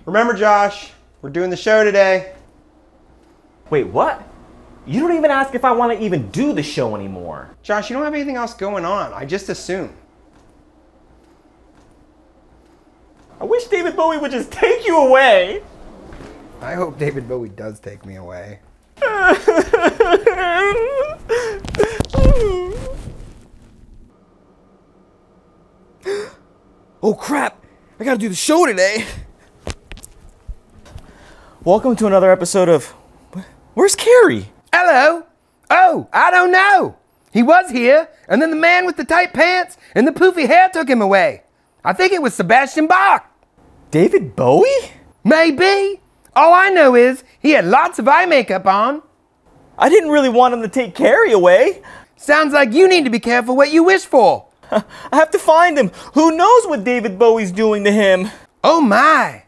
Remember, Josh, we're doing the show today. Wait, what? You don't even ask if I want to even do the show anymore. Josh, you don't have anything else going on. I just assume. I wish David Bowie would just take you away. I hope David Bowie does take me away. Oh crap! I gotta do the show today. Welcome to another episode of... Where's Carey? Hello. Oh, I don't know. He was here, and then the man with the tight pants and the poofy hair took him away. I think it was Sebastian Bach. David Bowie? Maybe. All I know is he had lots of eye makeup on. I didn't really want him to take Carey away. Sounds like you need to be careful what you wish for. I have to find him. Who knows what David Bowie's doing to him? Oh my.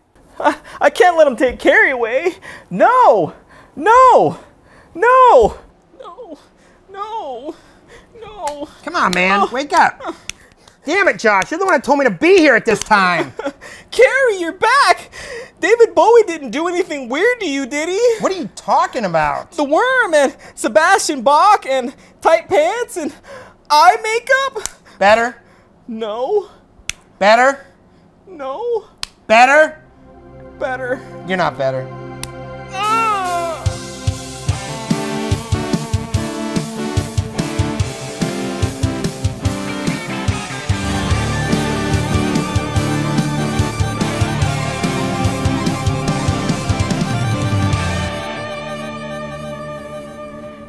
I can't let him take Carey away. No. No. No. No. No. No. Come on, man. Wake up. Damn it, Josh. You're the one that told me to be here at this time. Carey, you're back. David Bowie didn't do anything weird to you, did he? What are you talking about? The Worm and Sebastian Bach and tight pants and eye makeup? Better? No. Better? No. Better? Better. You're not better. Ah!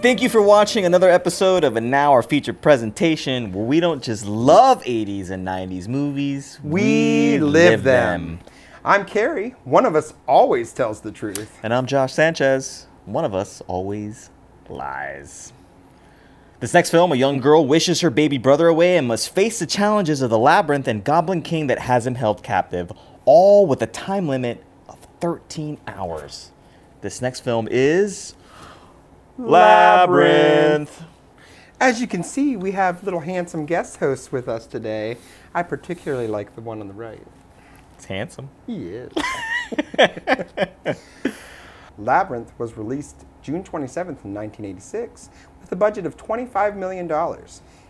Thank you for watching another episode of And Now Our Featured Presentation, where we don't just love 80s and 90s movies, We live them. I'm Carey. One of us always tells the truth. And I'm Josh Sanchez. One of us always lies. This next film, a young girl wishes her baby brother away and must face the challenges of the Labyrinth and Goblin King that has him held captive, all with a time limit of 13 hours. This next film is... Labyrinth. As you can see, we have little handsome guest hosts with us today. I particularly like the one on the right. It's handsome. He is. Labyrinth was released June 27th, 1986, with a budget of $25 million.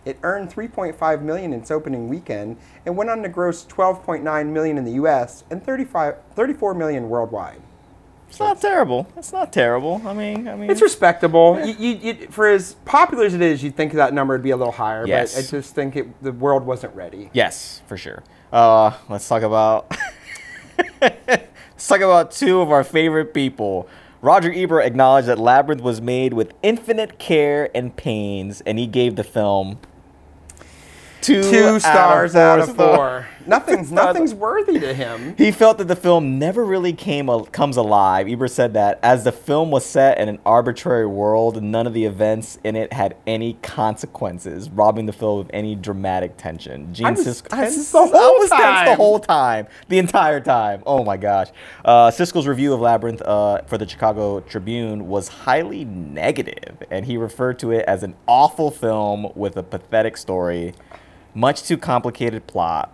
It earned $3.5 million in its opening weekend and went on to gross $12.9 million in the U.S. and $34 million worldwide. It's not terrible. It's not terrible. I mean, it's respectable. For as popular as it is, you'd think that number would be a little higher. Yes. But I just think the world wasn't ready. Yes, for sure. Let's talk about two of our favorite people. Roger Ebert acknowledged that Labyrinth was made with infinite care and pains, and he gave the film two stars out of four. Nothing's worthy to him. He felt that the film never really comes alive. Ebert said that as the film was set in an arbitrary world, none of the events in it had any consequences, robbing the film of any dramatic tension. I was tense the whole time, the entire time. Oh my gosh. Siskel's review of Labyrinth for the Chicago Tribune was highly negative, and he referred to it as an awful film with a pathetic story, much too complicated plot,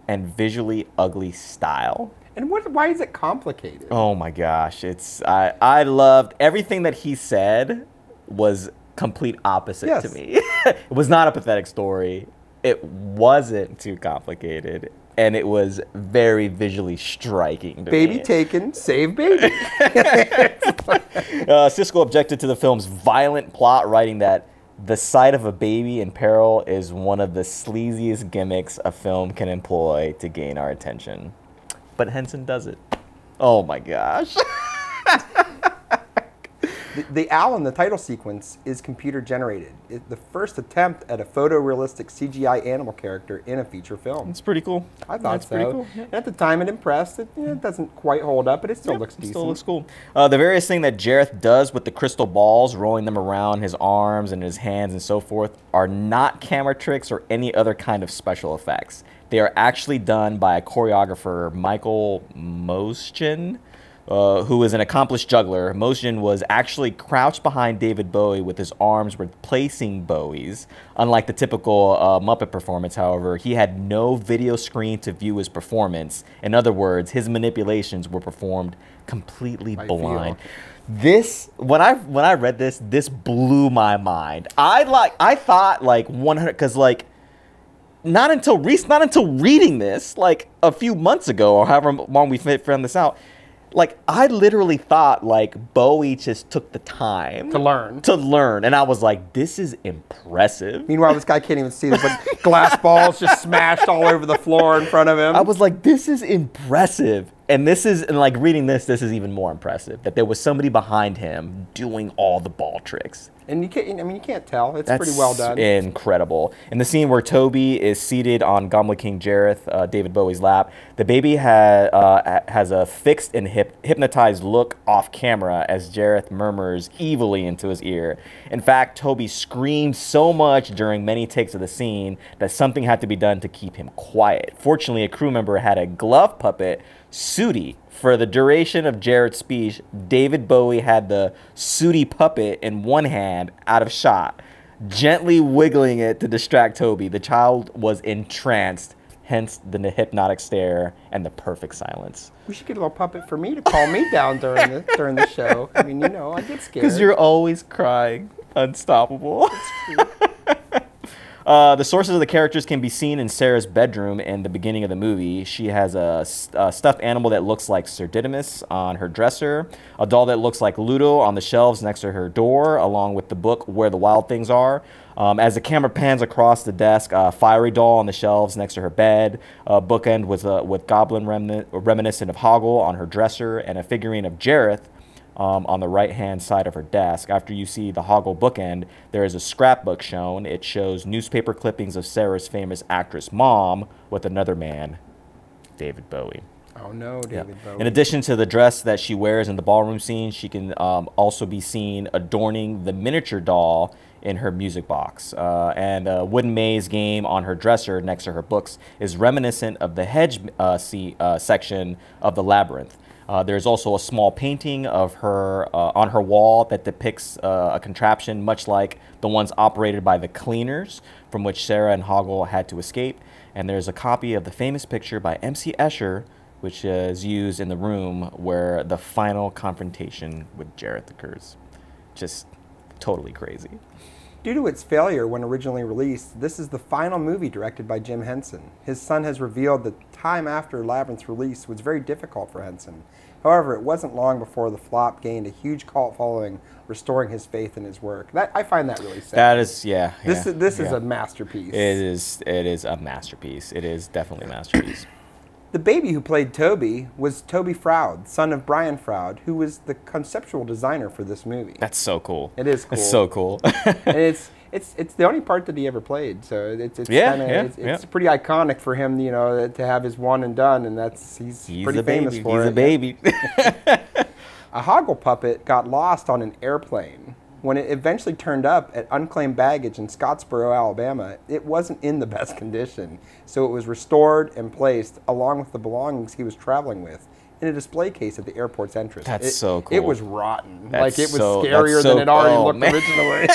and visually ugly style. And why is it complicated? Oh my gosh, I loved everything that he said was complete opposite to me. It was not a pathetic story. It wasn't too complicated, and it was very visually striking to me. Baby taken, save baby. Siskel objected to the film's violent plot, writing that the sight of a baby in peril is one of the sleaziest gimmicks a film can employ to gain our attention. But Henson does it. Oh my gosh. The owl in the title sequence is computer generated. It's the first attempt at a photorealistic CGI animal character in a feature film. It's pretty cool. I thought so. Pretty cool. Yeah. And at the time it impressed. It doesn't quite hold up, but it still looks decent. Still looks cool. The various thing that Jareth does with the crystal balls, rolling them around his arms and his hands and so forth, are not camera tricks or any other kind of special effects. They are actually done by a choreographer, Michael Moschen, who is an accomplished juggler. Mosjan was actually crouched behind David Bowie with his arms replacing Bowie's. Unlike the typical Muppet performance, however, he had no video screen to view his performance. In other words, his manipulations were performed completely blind. This, when I read this, this blew my mind. I thought like 100, because like not until reading this like a few months ago or however long we found this out, like I literally thought like Bowie just took the time to learn, and I was like, this is impressive. Meanwhile, this guy can't even see. There's like glass balls just smashed all over the floor in front of him. I was like, this is impressive. And like reading this is even more impressive that there was somebody behind him doing all the ball tricks. And you can't tell. It's pretty well done. Incredible. In the scene where Toby is seated on Goblet King Jareth, David Bowie's lap, the baby has a fixed and hypnotized look off camera as Jareth murmurs evilly into his ear. In fact, Toby screamed so much during many takes of the scene that something had to be done to keep him quiet. Fortunately, a crew member had a glove puppet, Sooty. For the duration of Jareth's speech, David Bowie had the Sooty puppet in one hand out of shot, gently wiggling it to distract Toby. The child was entranced, hence the hypnotic stare and the perfect silence. We should get a little puppet for me to calm me down during the show. I mean, I get scared. Because you're always crying. Unstoppable. The sources of the characters can be seen in Sarah's bedroom in the beginning of the movie. She has a stuffed animal that looks like Sir Didymus on her dresser, a doll that looks like Ludo on the shelves next to her door, along with the book Where the Wild Things Are. As the camera pans across the desk, a fiery doll on the shelves next to her bed, a bookend with goblin reminiscent of Hoggle on her dresser, and a figurine of Jareth on the right-hand side of her desk. After you see the Hoggle bookend, there is a scrapbook shown. It shows newspaper clippings of Sarah's famous actress mom with another man, David Bowie. Oh no, David Bowie. In addition to the dress that she wears in the ballroom scene, she can also be seen adorning the miniature doll in her music box. And a wooden maze game on her dresser next to her books is reminiscent of the hedge section of the Labyrinth. There's also a small painting of her on her wall that depicts a contraption much like the ones operated by the cleaners from which Sarah and Hoggle had to escape. And there's a copy of the famous picture by M.C. Escher, which is used in the room where the final confrontation with Jareth occurs. Just totally crazy. Due to its failure when originally released, this is the final movie directed by Jim Henson. His son has revealed that time after Labyrinth's release was very difficult for Henson. However, it wasn't long before the flop gained a huge cult following, restoring his faith in his work. I find that really sad. That is, This is a masterpiece. It is a masterpiece. It is definitely a masterpiece. The baby who played Toby was Toby Froud, son of Brian Froud, who was the conceptual designer for this movie. That's so cool. It is cool. It's so cool. And it's the only part that he ever played, so it's pretty iconic for him, to have his one and done, and he's pretty famous for it. He's a baby. A Hoggle puppet got lost on an airplane. When it eventually turned up at unclaimed baggage in Scottsboro, Alabama, it wasn't in the best condition, so it was restored and placed along with the belongings he was traveling with in a display case at the airport's entrance. That's so cool. It was rotten. It was scarier than it already looked originally.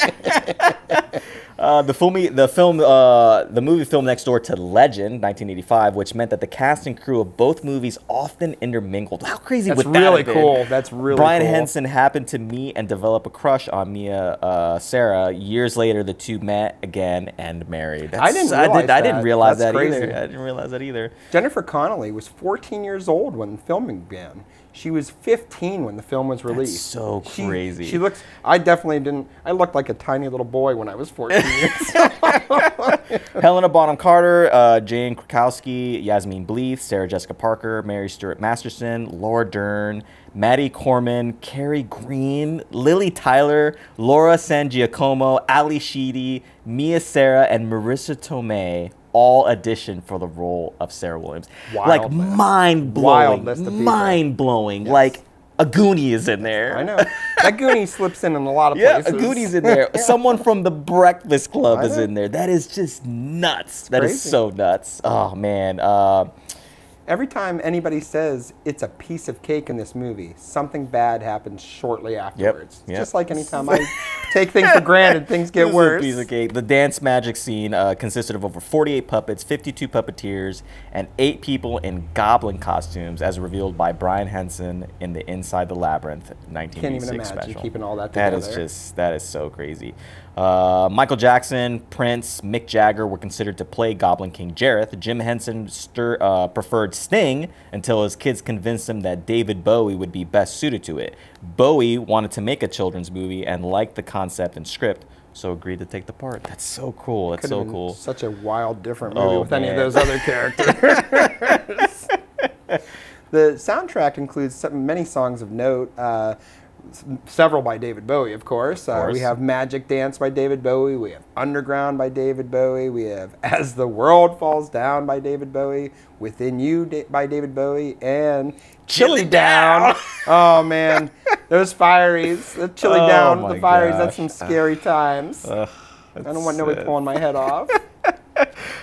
The movie filmed next door to Legend, 1985, which meant that the cast and crew of both movies often intermingled. How crazy would that have been? That's really cool. That's really cool. Brian Henson happened to meet and develop a crush on Mia Sarah. Years later, the two met again and married. I didn't realize that either. I didn't realize that either. Jennifer Connelly was 14 years old when filming began. She was 15 when the film was released. That's so crazy. She looks. I definitely didn't. I looked like a tiny little boy when I was 14 years old. Helena Bonham Carter, Jane Krakowski, Yasmin Bleeth, Sarah Jessica Parker, Mary Stuart Masterson, Laura Dern, Maddie Corman, Carrie Green, Lily Tyler, Laura San Giacomo, Ali Sheedy, Mia Sarah, and Marissa Tomei all auditioned for the role of Sarah Williams. Wild, mind-blowing. List of people. Mind-blowing. Yes. Like, a Goonie is in there. I know. That Goonie slips in a lot of places. Yeah, a Goonie's in there. Someone from the Breakfast Club is in there. That is just nuts. That is so nuts. Oh, man. Every time anybody says it's a piece of cake in this movie, something bad happens shortly afterwards. Yep. Just like anytime I take things for granted, things get This is worse. a piece of cake. The dance magic scene consisted of over 48 puppets, 52 puppeteers, and 8 people in goblin costumes, as revealed by Brian Henson in the Inside the Labyrinth 1986 Can't even imagine special. keeping all that together. That is so crazy. Michael Jackson, Prince, Mick Jagger were considered to play Goblin King Jareth. Jim Henson preferred Sting until his kids convinced him that David Bowie would be best suited to it. Bowie wanted to make a children's movie and liked the concept and script, so agreed to take the part. That's so cool. That's so cool. Such a wild, different movie with any of man. those other characters. The soundtrack includes many songs of note. Several by David Bowie, of course. We have Magic Dance by David Bowie. We have Underground by David Bowie. We have As the World Falls Down by David Bowie. Within You by David Bowie. And Chilly Down. Oh, man. Those Fireys. The Chilly Down, the Fireys, that's some scary times. I don't want nobody pulling my head off.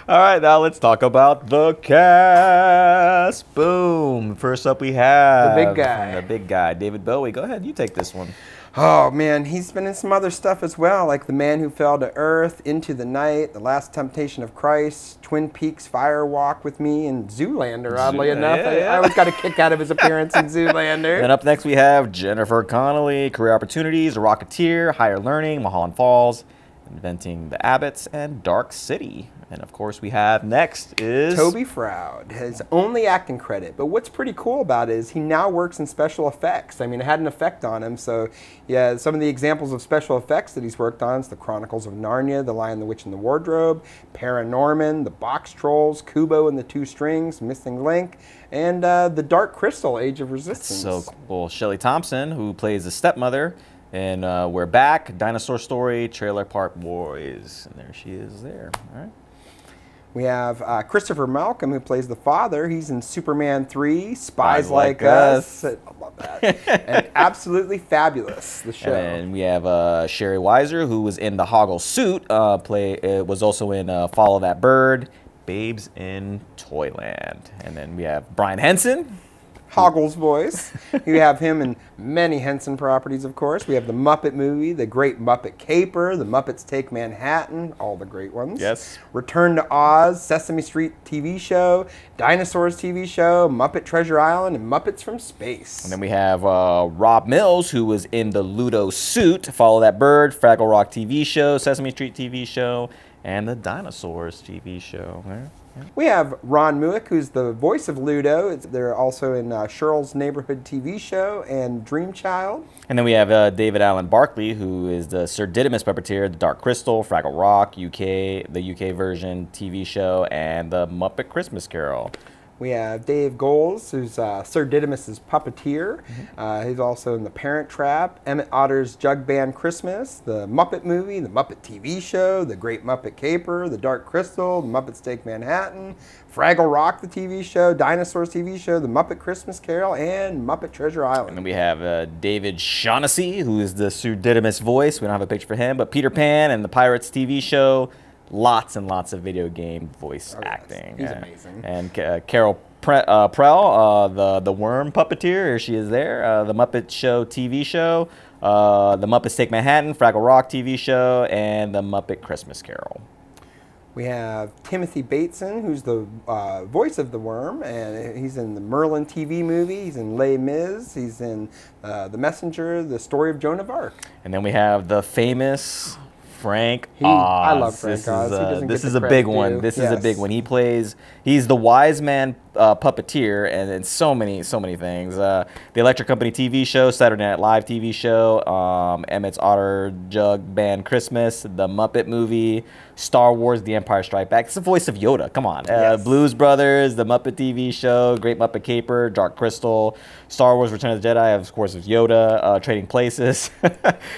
All right, now let's talk about the cast. Boom. First up we have The big guy. The big guy, David Bowie. Go ahead, you take this one. Oh, man, he's been in some other stuff as well, like The Man Who Fell to Earth, Into the Night, The Last Temptation of Christ, Twin Peaks, Fire Walk with Me, and Zoolander, oddly enough. I always got a kick out of his appearance in Zoolander. And up next we have Jennifer Connelly, Career Opportunities, A Rocketeer, Higher Learning, Mulholland Falls, Inventing the Abbotts, and Dark City. And of course we have next is Toby Froud, his only acting credit. But what's pretty cool about it is he now works in special effects. I mean, it had an effect on him. So yeah, some of the examples of special effects that he's worked on is The Chronicles of Narnia, The Lion, the Witch, and the Wardrobe, Paranorman, The Box Trolls, Kubo and the Two Strings, Missing Link, and The Dark Crystal, Age of Resistance. so cool. Shelley Thompson, who plays the stepmother, and We're Back, Dinosaur Story, Trailer Park Boys. And there she is there. All right. We have Christopher Malcolm, who plays the father. He's in Superman 3, Spies Like Us. I love that. And Absolutely Fabulous, the show. And we have Sherry Weiser, who was in The Hoggle Suit, was also in Follow That Bird, Babes in Toyland. And then we have Brian Henson. Hoggle's voice. You have him in many Henson properties, of course. We have the Muppet Movie, The Great Muppet Caper, The Muppets Take Manhattan, all the great ones. Yes. Return to Oz, Sesame Street TV show, Dinosaurs TV show, Muppet Treasure Island, and Muppets from Space. And then we have Rob Mills, who was in The Ludo Suit, Follow That Bird, Fraggle Rock TV show, Sesame Street TV show, and the Dinosaurs TV show. Yeah. We have Ron Muick, who's the voice of Ludo. They're also in Cheryl's Neighborhood TV show and Dream Child. And then we have David Allen Barkley, who is the Sir Didymus puppeteer, The Dark Crystal, Fraggle Rock, the UK version TV show, and the Muppet Christmas Carol. We have Dave Goles, who's Sir Didymus's puppeteer. He's also in The Parent Trap, Emmett Otter's Jug Band Christmas, The Muppet Movie, The Muppet TV Show, The Great Muppet Caper, The Dark Crystal, The Muppets Take Manhattan, Fraggle Rock, the TV show, Dinosaurs TV show, The Muppet Christmas Carol, and Muppet Treasure Island. And then we have David Shaughnessy, who is the Sir Didymus voice. We don't have a picture for him, but Peter Pan and the Pirates TV show. Lots and lots of video game voice acting. He's amazing. And Carol Prell, the worm puppeteer, here she is there. The Muppet Show TV show, the Muppets Take Manhattan, Fraggle Rock TV show, and the Muppet Christmas Carol. We have Timothy Bateson, who's the voice of the worm, and he's in the Merlin TV movie. He's in Les Mis. He's in The Messenger, The Story of Joan of Arc. And then we have the famous Frank Oz. I love Frank Oz. This is a big one. This is a big one. He's the wise man puppeteer, and in so many things. The Electric Company TV show, Saturday Night Live TV show, Emmett's Otter Jug Band Christmas, the Muppet Movie, Star Wars, The Empire Strikes Back. It's the voice of Yoda. Come on. Yes. Blues Brothers, the Muppet TV show, Great Muppet Caper, Dark Crystal, Star Wars Return of the Jedi, of course, it's Yoda, Trading Places,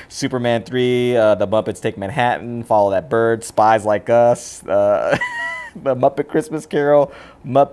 Superman 3, The Muppets Take Manhattan, Follow That Bird, Spies Like Us. The Muppet Christmas Carol, the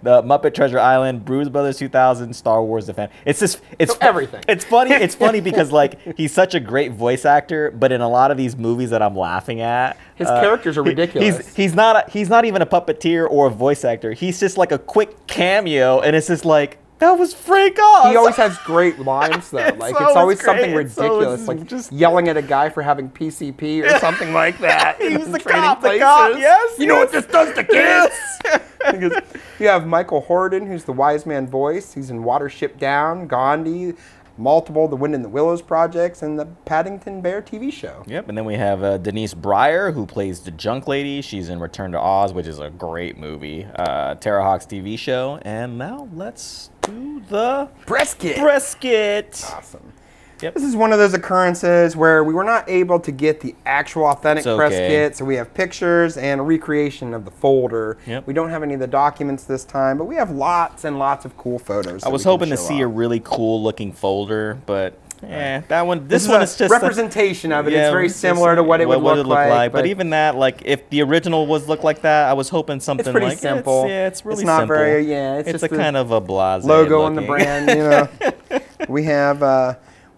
Muppet Treasure Island, Blues Brothers 2000, Star Wars The Fan. It's just it's everything. It's funny. It's funny because like he's such a great voice actor, but in a lot of these movies that I'm laughing at, his characters are ridiculous. He's not even a puppeteer or a voice actor. He's just like a quick cameo, and it's just like. That was Frank Oz. He always has great lines, though. Like it's always something ridiculous, like just yelling at a guy for having PCP or something like that. He was the cop. The cop. Yes. You know what this does to kids? You have Michael Horden, who's the wise man voice. He's in Watership Down, Gandhi, multiple The Wind in the Willows projects, and the Paddington Bear TV show. Yep, and then we have Denise Breyer, who plays the Junk Lady. She's in Return to Oz, which is a great movie. Tara Hawk's TV show. And now let's do the Press Kit. Awesome. Yep. This is one of those occurrences where we were not able to get the actual authentic press kit, so we have pictures and a recreation of the folder. Yep. We don't have any of the documents this time, but we have lots and lots of cool photos. I was hoping to see a really cool looking folder, but that one. This one is just representation of it. It's very similar to what it would look like. But even that, like, if the original was looked like that, I was hoping something it's pretty like simple. It's really it's not simple. Very. Yeah, it's it's just a kind of a blasé logo looking. on the brand. You know,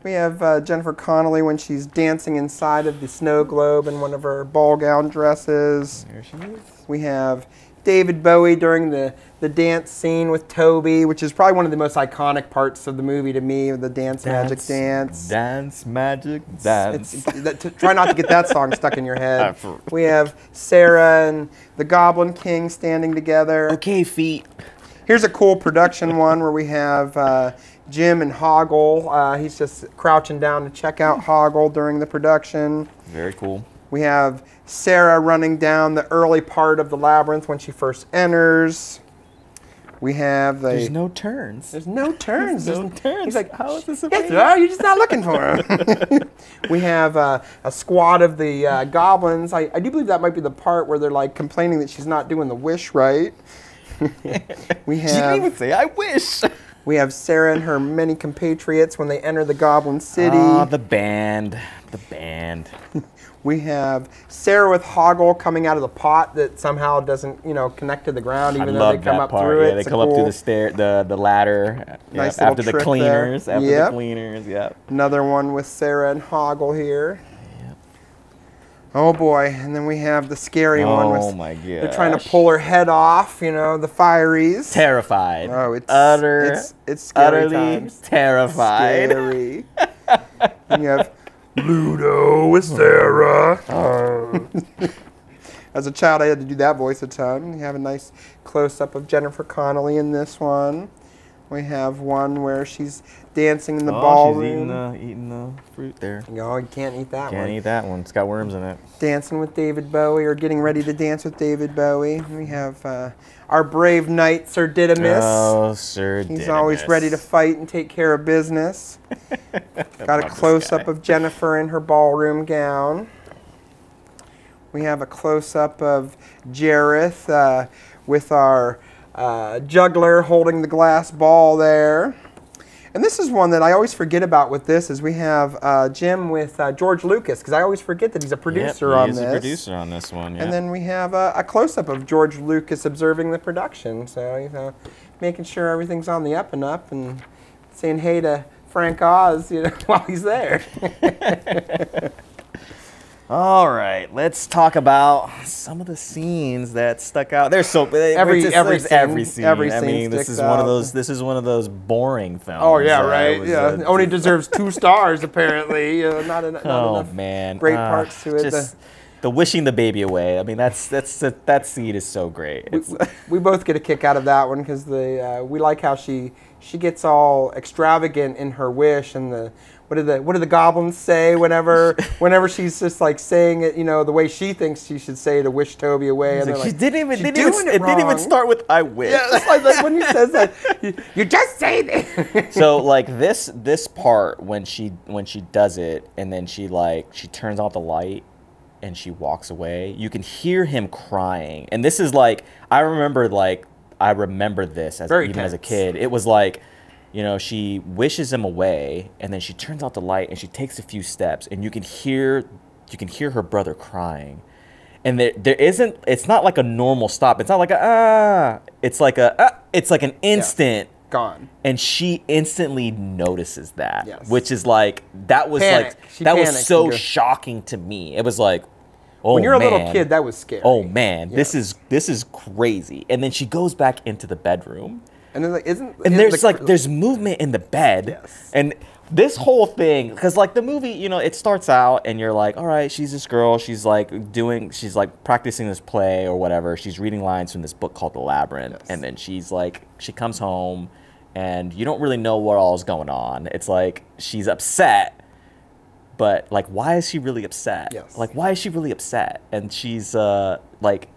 we have Jennifer Connelly when she's dancing inside of the snow globe in one of her ball gown dresses. There she is. We have David Bowie during the dance scene with Toby, which is probably one of the most iconic parts of the movie to me, the Dance Magic Dance. Dance Magic Dance. Try not to get that song stuck in your head. We have Sarah and the Goblin King standing together. Okay, feet. Here's a cool production one where we have Jim and Hoggle. He's just crouching down to check out Hoggle during the production. Very cool. We have Sarah running down the early part of the labyrinth when she first enters. We have the... There's no turns. There's no turns. There's no turns. He's like, how is this yes, there are. You're just not looking for them. We have a squad of the goblins. I do believe that might be the part where they're like complaining that she's not doing the wish right. We have... She didn't even say, I wish. We have Sarah and her many compatriots when they enter the Goblin City. Ah, the band. The band. We have Sarah with Hoggle coming out of the pot that somehow doesn't, connect to the ground, even though they come up through it. Yeah, they come up through the stair, the ladder. Nice after the trick cleaners. there. After the cleaners. Yep. Another one with Sarah and Hoggle here. Yep. Oh boy! And then we have the scary one. Oh my god! They're trying to pull her head off. The Fireys. Terrified. Oh, it's scary utterly times. terrified. Scary. And you have Ludo with Sarah. Oh. As a child, I had to do that voice a ton. You have a nice close-up of Jennifer Connelly in this one. We have one where she's dancing in the ballroom. She's eating the fruit there. No, you can't eat that one. Can't eat that one. It's got worms in it. Dancing with David Bowie, or getting ready to dance with David Bowie. We have our brave knight, Sir Didymus. Oh, Sir Didymus. He's always ready to fight and take care of business. Got a close-up of Jennifer in her ballroom gown. We have a close-up of Jareth with our juggler holding the glass ball there. And this is one that I always forget about with this, is we have Jim with George Lucas, because I always forget that he's a producer on this. He's a producer on this one, yeah. And then we have a close-up of George Lucas observing the production. So, making sure everything's on the up and up and saying hey to Frank Oz, while he's there. All right, let's talk about some of the scenes that stuck out. There's every scene. I mean, this is one of those. This is one of those boring films. Oh yeah, right. Yeah, only deserves 2 stars apparently. Not enough man, great parts to it. Just the wishing the baby away. I mean, that scene is so great. We both get a kick out of that one because we like how she gets all extravagant in her wish, and what do the goblins say whenever she's just like saying it, the way she thinks she should say to wish Toby away. And she didn't even start with I wish. Yeah, that's like when he says that, you just say that. So like this part when she does it, and then she turns out the light and she walks away, you can hear him crying. And this is like I remember this as a kid. It was like, she wishes him away, and then she turns out the light, and she takes a few steps, and you can hear her brother crying, And there isn't. It's not like a normal stop. It's not like a It's like it's like an instant. Yes. Gone. And she instantly notices that, yes. which is like that was Panic. that was so shocking to me. It was like, oh, when you're man. a little kid, that was scary. Oh man, yes. this is crazy. And then she goes back into the bedroom. And then like there's movement in the bed. Yes. And this whole thing, because like the movie, you know, it starts out and you're like, all right, she's this girl, she's like practicing this play or whatever. She's reading lines from this book called The Labyrinth. Yes. And then she comes home and you don't really know what all is going on. It's like she's upset, but like, why is she really upset? Yes. Like, why is she really upset? And she's like,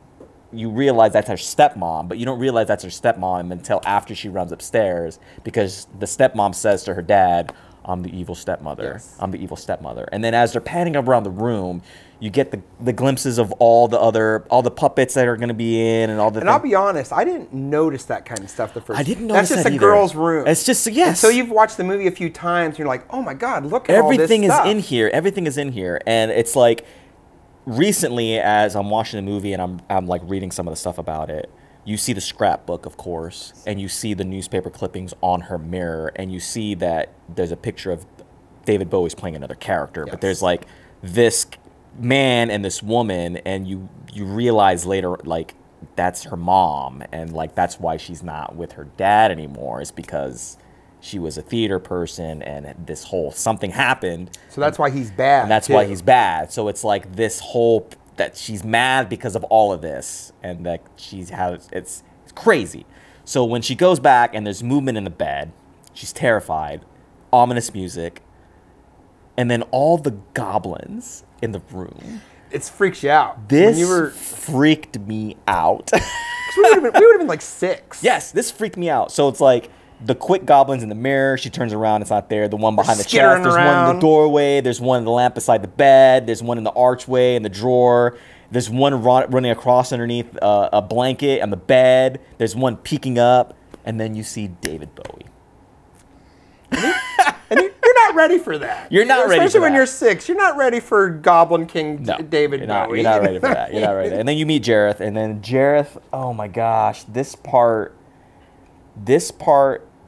you realize that's her stepmom, but you don't realize that's her stepmom until after she runs upstairs, because the stepmom says to her dad, I'm the evil stepmother. Yes. I'm the evil stepmother. And then as they're panning around the room, you get the glimpses of all the puppets that are going to be in and all the. And I'll be honest, I didn't notice that kind of stuff the first. I didn't notice that. That's just either. a girl's room. It's just yes. So you've watched the movie a few times, and you're like, oh my god, look at everything all this stuff. is in here. Everything is in here, and it's like recently as I'm watching the movie and I'm like reading some of the stuff about it. You see the scrapbook, of course, and you see the newspaper clippings on her mirror, and you see that there's a picture of David Bowie's playing another character, yes. but there's like this man and this woman, and you realize later like that's her mom, and like that's why she's not with her dad anymore, is because she was a theater person and this whole something happened. So that's why he's bad. And that's why he's bad. So it's like this whole that she's mad because of all of this, and that it's crazy. So when she goes back and there's movement in the bed, she's terrified, ominous music, and then all the goblins in the room. It freaks you out. This freaked me out. we would have been like 6. Yes, this freaked me out. So it's like the quick goblins in the mirror. She turns around, it's not there. The one behind the chest. There's one in the doorway. There's one in the lamp beside the bed. There's one in the archway in the drawer. There's one running across underneath a blanket on the bed. There's one peeking up, and then you see David Bowie. And you're not ready for that. You're not ready for that. Especially when you're 6. You're not ready for Goblin King David Bowie. You're not ready for that. You're not ready. And then you meet Jareth, and then Jareth, oh my gosh, this part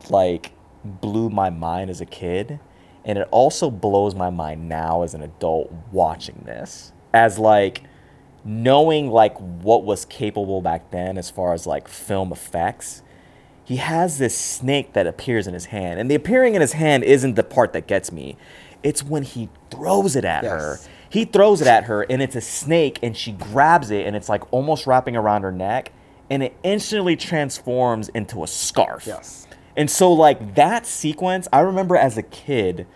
like blew my mind as a kid, and it also blows my mind now as an adult watching this, as like knowing like what was capable back then as far as like film effects. He has this snake that appears in his hand, and the appearing in his hand isn't the part that gets me. It's when he throws it at her. He throws it at her, and it's a snake, and she grabs it, and it's like almost wrapping around her neck, and it instantly transforms into a scarf. Yes. And so like that sequence, I remember as a kid,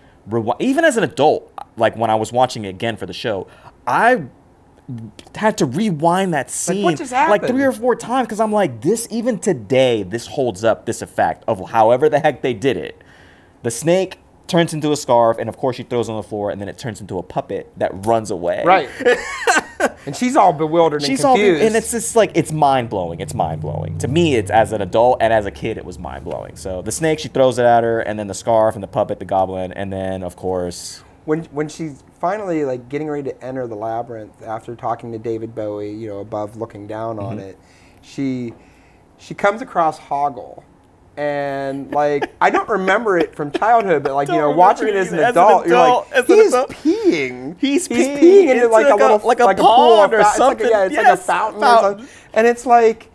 even as an adult, like when I was watching it again for the show, I had to rewind that scene like 3 or 4 times, because I'm like, this, even today, this holds up, this effect of however the heck they did it. The snake turns into a scarf, and of course she throws it on the floor, and then it turns into a puppet that runs away. Right. And she's all bewildered and confused. And it's just like, it's mind-blowing. It's mind-blowing. To me, it's as an adult, and as a kid, it was mind-blowing. So the snake, she throws it at her, and then the scarf, and the puppet, the goblin, and then, of course... When she's finally like getting ready to enter the labyrinth after talking to David Bowie, you know, above looking down on it, she comes across Hoggle, and like I don't remember it from childhood, but like you know, watching it as an adult, you're like, he's peeing. He's peeing into like a little like a pond or something. It's like a fountain or something, and it's like,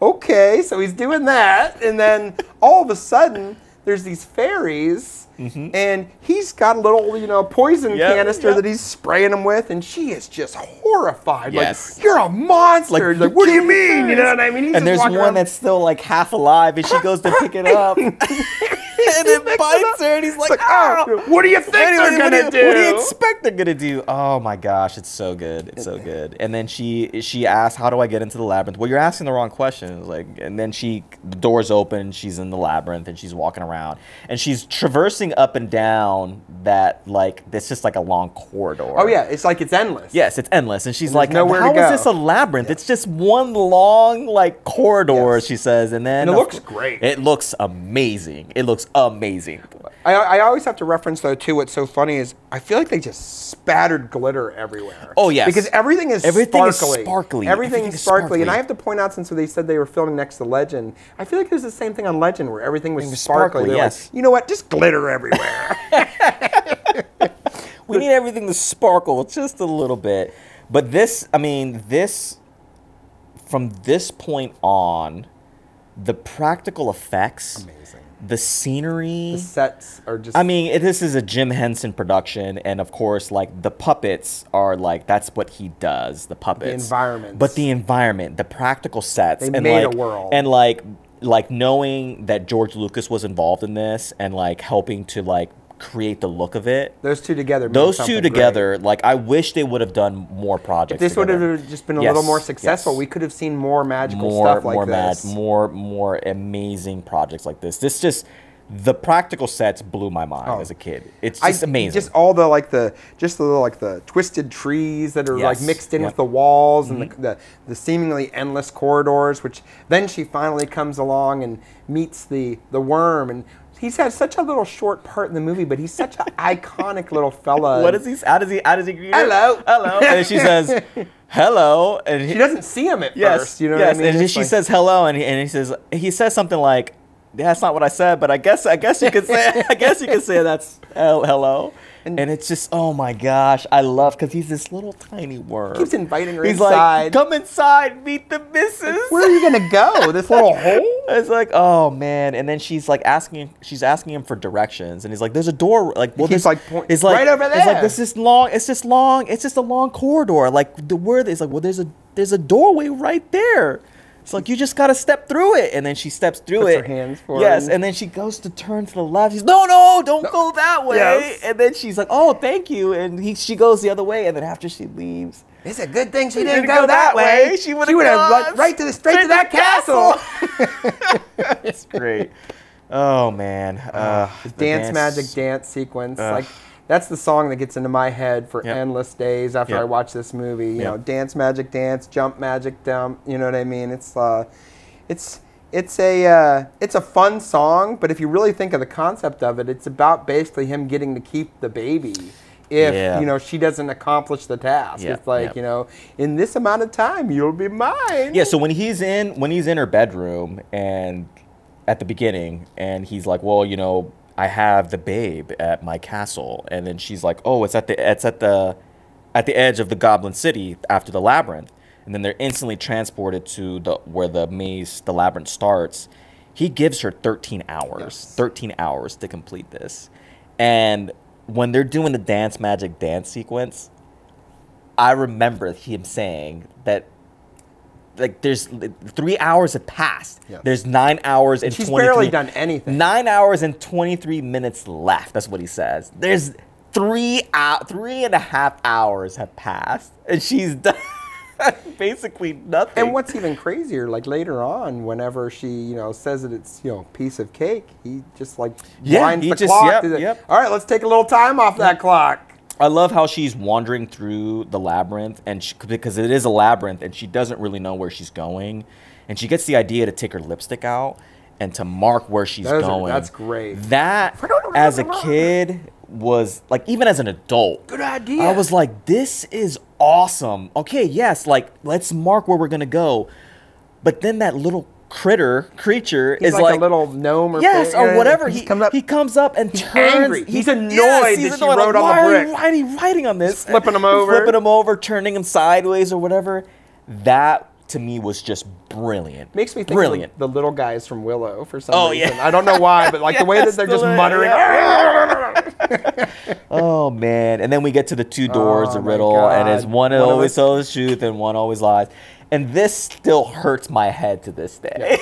okay, so he's doing that, and then all of a sudden there's these fairies. And he's got a little, you know, poison canister that he's spraying him with, and she is just horrified. Yes. Like, you're a monster. Like, what do you mean? You know what I mean? He's and there's one that's still like half alive, and she goes to pick it up, and it bites her, and he's like, oh, what do you think they're gonna do? What do you expect they're gonna do? Oh my gosh, it's so good. It's so good. And then she asks, how do I get into the labyrinth? Well, you're asking the wrong question. Like, and then the doors open, she's in the labyrinth, and she's walking around, and she's traversing up and down that, like, it's just like a long corridor. Oh yeah, it's like it's endless. Yes, it's endless. And she's like, nowhere how to go. is this a labyrinth? It's just one long, like, corridor, she says. And then it looks great. It looks amazing. It looks amazing. I always have to reference, though, too, what's so funny is I feel like they just spattered glitter everywhere. Oh, yes. Because everything is sparkly. Everything is sparkly. And I have to point out, since they said they were filming next to Legend, I feel like there's the same thing on Legend where everything was sparkly. They're yes. like, you know what? Just glitter everywhere. We need everything to sparkle just a little bit. But this, I mean, from this point on, the practical effects, amazing. The scenery, the sets are just. I mean, this is a Jim Henson production, and of course, like the puppets are like that's what he does. The puppets, the environment, but the environment, the practical sets, they and made like, a world, and like knowing that George Lucas was involved in this, and like helping to like create the look of it. Those two together. Great. Like I wish they would have done more projects. If this would have just been a little more successful, we could have seen more magical stuff like this. More amazing projects like this. The practical sets blew my mind as a kid. It's just amazing. Just all the twisted trees that are like mixed in with the walls and the seemingly endless corridors. Which then she finally comes along and meets the worm and. He's had such a little short part in the movie, but he's such an iconic little fella. What is he? How does he greet her? Hello. Hello. And she says, hello. And she doesn't see him at first. You know what I mean? And she says hello, and he says something like, "That's not what I said, but I guess you could say that's hello." And it's just, oh my gosh, I love, because he's this little tiny worm. He keeps inviting her he's inside. Like, come inside, meet the missus. Like, where are you gonna go? This little hole? It's like, oh man. And then she's asking him for directions, and he's like, there's a door. Like, well, he's like, it's like right over there. It's like this is long. It's just a long corridor. Like the word is like, well, there's a doorway right there. It's like, you just got to step through it. And then she steps through Puts it. her hands forward. Yes. And then she goes to turn to the left. She's, no, don't go that way. Yes. And then she's like, oh, thank you. And she goes the other way. And then after she leaves. It's a good thing she didn't go that way. She would have gone straight to that castle. It's great. Oh, man. The dance magic dance sequence. Like, that's the song that gets into my head for endless days after I watch this movie. You know, dance magic dance, jump magic jump. You know what I mean? It's a fun song, but if you really think of the concept of it, it's about basically him getting to keep the baby if you know she doesn't accomplish the task. It's like you know, in this amount of time, you'll be mine. Yeah. So when he's in her bedroom and at the beginning, and he's like, well, you know, I have the babe at my castle, and then she's like, "Oh, it's at the edge of the Goblin City after the Labyrinth," and then they're instantly transported to where the Labyrinth starts. He gives her 13 hours, 13 hours to complete this, and when they're doing the dance magic dance sequence, I remember him saying that. Like there's 3 hours have passed. Yeah. There's 9 hours and she's barely done anything. 9 hours and 23 minutes left. That's what he says. There's 3.5 hours have passed, and she's done basically nothing. And what's even crazier, like later on, whenever she says that it's piece of cake, he just like winds the clock. All right, let's take a little time off that clock. I love how she's wandering through the labyrinth, and because it is a labyrinth, and she doesn't really know where she's going, and she gets the idea to take her lipstick out and to mark where she's going. That's great. That, as a kid, was like, even as an adult, good idea. I was like, this is awesome. Okay, yes, like let's mark where we're gonna go, but then that little creature is like a little gnome or whatever. He comes up and turns. Angry. He's annoyed that she wrote on the brick. Why are you writing on this? Just flipping him over, turning him sideways or whatever. That to me was just brilliant. Makes me think of the little guys from Willow for some reason. Yeah. I don't know why, but like the way that they're just muttering. Oh man! And then we get to the two doors, the riddle, and it's one always tells the truth and one always lies. And this still hurts my head to this day.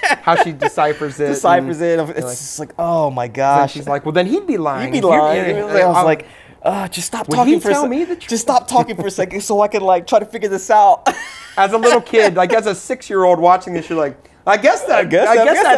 How she deciphers it. It's just like, oh my gosh. She's like, well, then he'd be lying. He'd be lying. I was like, just stop talking for a second. Just stop talking for a second so I can like try to figure this out. As a little kid, like as a 6-year-old watching this, you're like, I guess that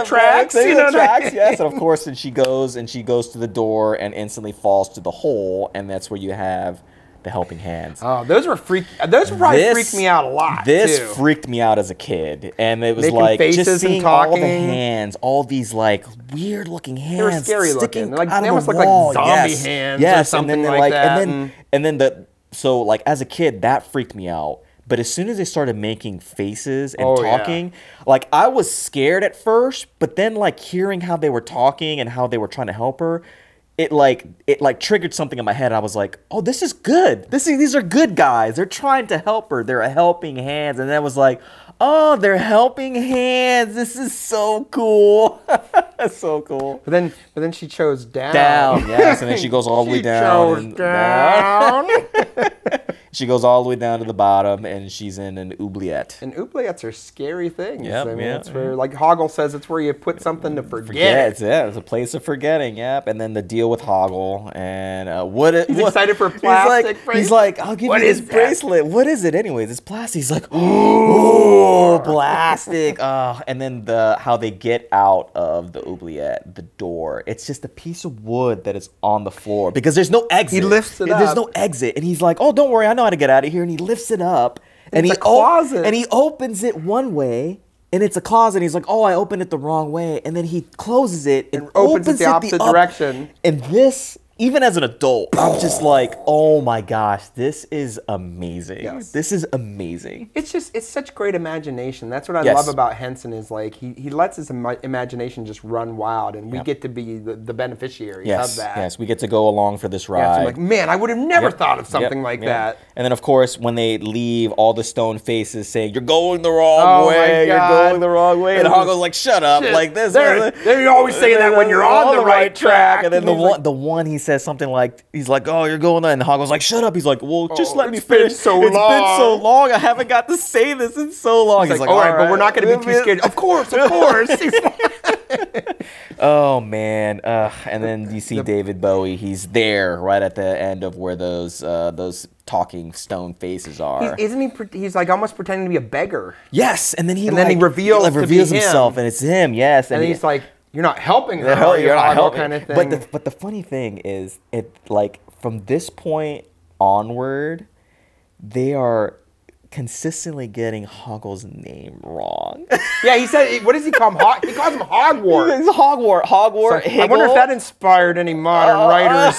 tracks. Yes, and of course, then she goes to the door and instantly falls to the hole, and that's where you have the helping hands. Oh, those were Those would probably freak me out a lot. This too. freaked me out as a kid, and it was Making like faces just seeing and all the talking. hands, all these like weird looking hands. They were scary sticking looking. Like out they of almost the look like wall. zombie hands or something and then like that. and then so like as a kid that freaked me out. But as soon as they started making faces and talking, like I was scared at first, but then like hearing how they were talking and how they were trying to help her, it triggered something in my head. I was like, oh, this is good. These are good guys. They're trying to help her. They're helping hands. And then I was like, oh, they're helping hands. This is so cool. That's so cool. But then she chose down. Down, yes. And then she goes all the way down. She chose down. She goes all the way down to the bottom, and she's in an oubliette. And oubliettes are scary things. Yep, I mean, yeah. it's where, like Hoggle says, it's where you put something to forget. It's a place of forgetting. Yep. And then the deal with Hoggle, and He's excited for plastic. He's like, I'll give What you this is that? bracelet. What is it, anyways? It's plastic. He's like, ooh, plastic. And then how they get out of the oubliette, the door. It's just a piece of wood that is on the floor because there's no exit. He lifts it up. There's no exit, and he's like, oh, don't worry, I know how to get out of here. And he lifts it up, and it's a closet. And he opens it one way. And it's a closet. And he's like, oh, I opened it the wrong way. And then he closes it and opens it the opposite direction. And this, even as an adult, I'm just like, oh my gosh, this is amazing. Yes. This is amazing. It's such great imagination. That's what I Yes. love about Henson is like he lets his imagination just run wild, and we get to be the beneficiaries of that. Yes, we get to go along for this Yeah, ride. so I'm like, man, I would have never thought of something Yep, like yep. that. And then, of course, when they leave, all the stone faces saying, you're going the wrong Oh way, my you're God. going the wrong way. And Hoggo's like, shut up. Shit. Like this. They're always saying that when you're on the right track. And then And he's the one he says something like, he's like, oh, you're going there. And Hoggo's like, shut up. He's like, well, just let me it's been finish. so It's been so long. long. I haven't got to say this in so long. He's like, all right, but we're not going to be too scared. Of course, of course. Oh man! And then you see David Bowie. He's there right at the end of where those talking stone faces are. Isn't he? He's like almost pretending to be a beggar. Yes, and then he reveals to be himself, him. and it's him. Yes, And he's like, you're not helping her. you're not helping. Kind of thing. But the funny thing is, it like from this point onward, they are consistently getting Hoggle's name wrong. Yeah, he said, what does he call him? He calls him Hogwarts. It's Hogwarts. So, I wonder if that inspired any modern writers.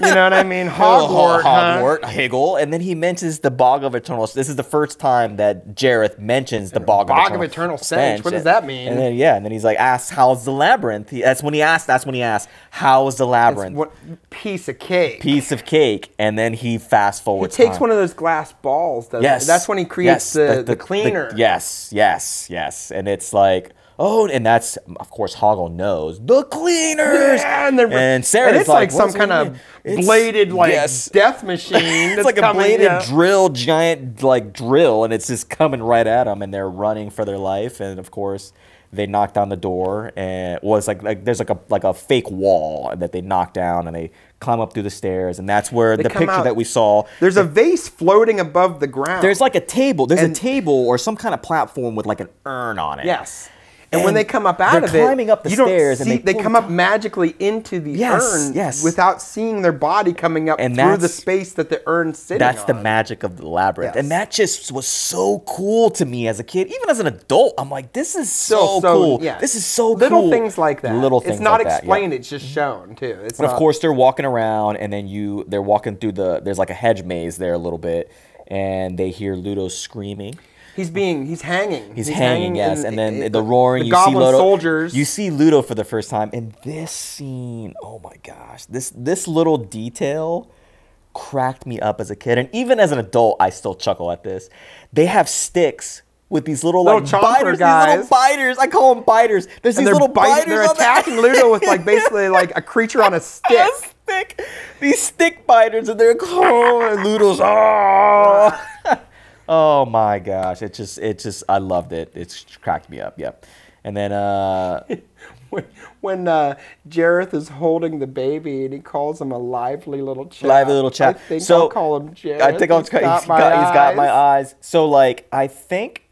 You know what I mean? Hogwarts. Hogwarts, Higgle, and then he mentions the Bog of Eternal. This is the first time that Jareth mentions the Bog of Eternal Stench. What does that mean? And then and then he's like, asks, "How's the labyrinth?" That's when he asks, "How's the labyrinth?" What piece of cake? Piece of cake, and then he fast He forwards. takes one of those glass balls. Yes, That's when he creates the cleaner. Yes, and it's like. Oh, and that's, of course, Hoggle knows. The cleaners! Yeah, and Sarah's and it's like some kind of bladed, death machine. It's like a bladed drill, giant, drill, and it's just coming right at them, and they're running for their life. And, of course, they knock down the door, and it's like there's like a fake wall that they knock down, and they climb up through the stairs, and that's where the picture that we saw. There's a vase floating above the ground. There's like a table. There's a table or some kind of platform with like an urn on it. Yes. And when they come up out of it, climbing up the stairs, and they come up magically into the urn without seeing their body coming up through the space that the urn's sitting on. That's the magic of the labyrinth. And that just was so cool to me as a kid. Even as an adult, I'm like, this is so cool. Yeah. This is so cool. Little things like that. Little things it's not like explained, that, it's just shown, too. And of course, they're walking around, and then they're walking through there's like a hedge maze there a little bit, and they hear Ludo screaming. He's hanging. He's hanging, yes. And then the roaring, you see Ludo. Soldiers. You see Ludo for the first time. And this scene, oh my gosh. This little detail cracked me up as a kid. And even as an adult, I still chuckle at this. They have sticks with these little biters. Guys. These little biters. I call them biters. There's these little biters. They're attacking Ludo with basically like a creature on a stick. These stick biters. And they're and Ludo's, oh. Oh my gosh! It just I loved it. It's cracked me up. Yep. And then when Jareth is holding the baby and he calls him a lively little chap. Lively little chap. I think I'll call him Jareth. I think he's got my eyes. So I think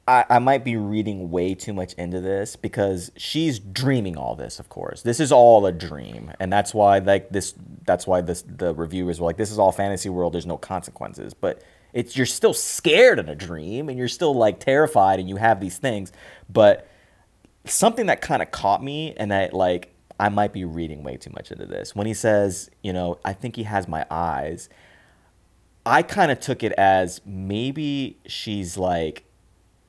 I might be reading way too much into this because she's dreaming all this. Of course, this is all a dream, and that's why this that's why the reviewers were like, this is all fantasy world. There's no consequences, but you're still scared in a dream, and you're still like terrified, and you have these things. But something that kind of caught me, and that like I might be reading way too much into this, when he says, you know, I think he has my eyes. I kind of took it as maybe she's like,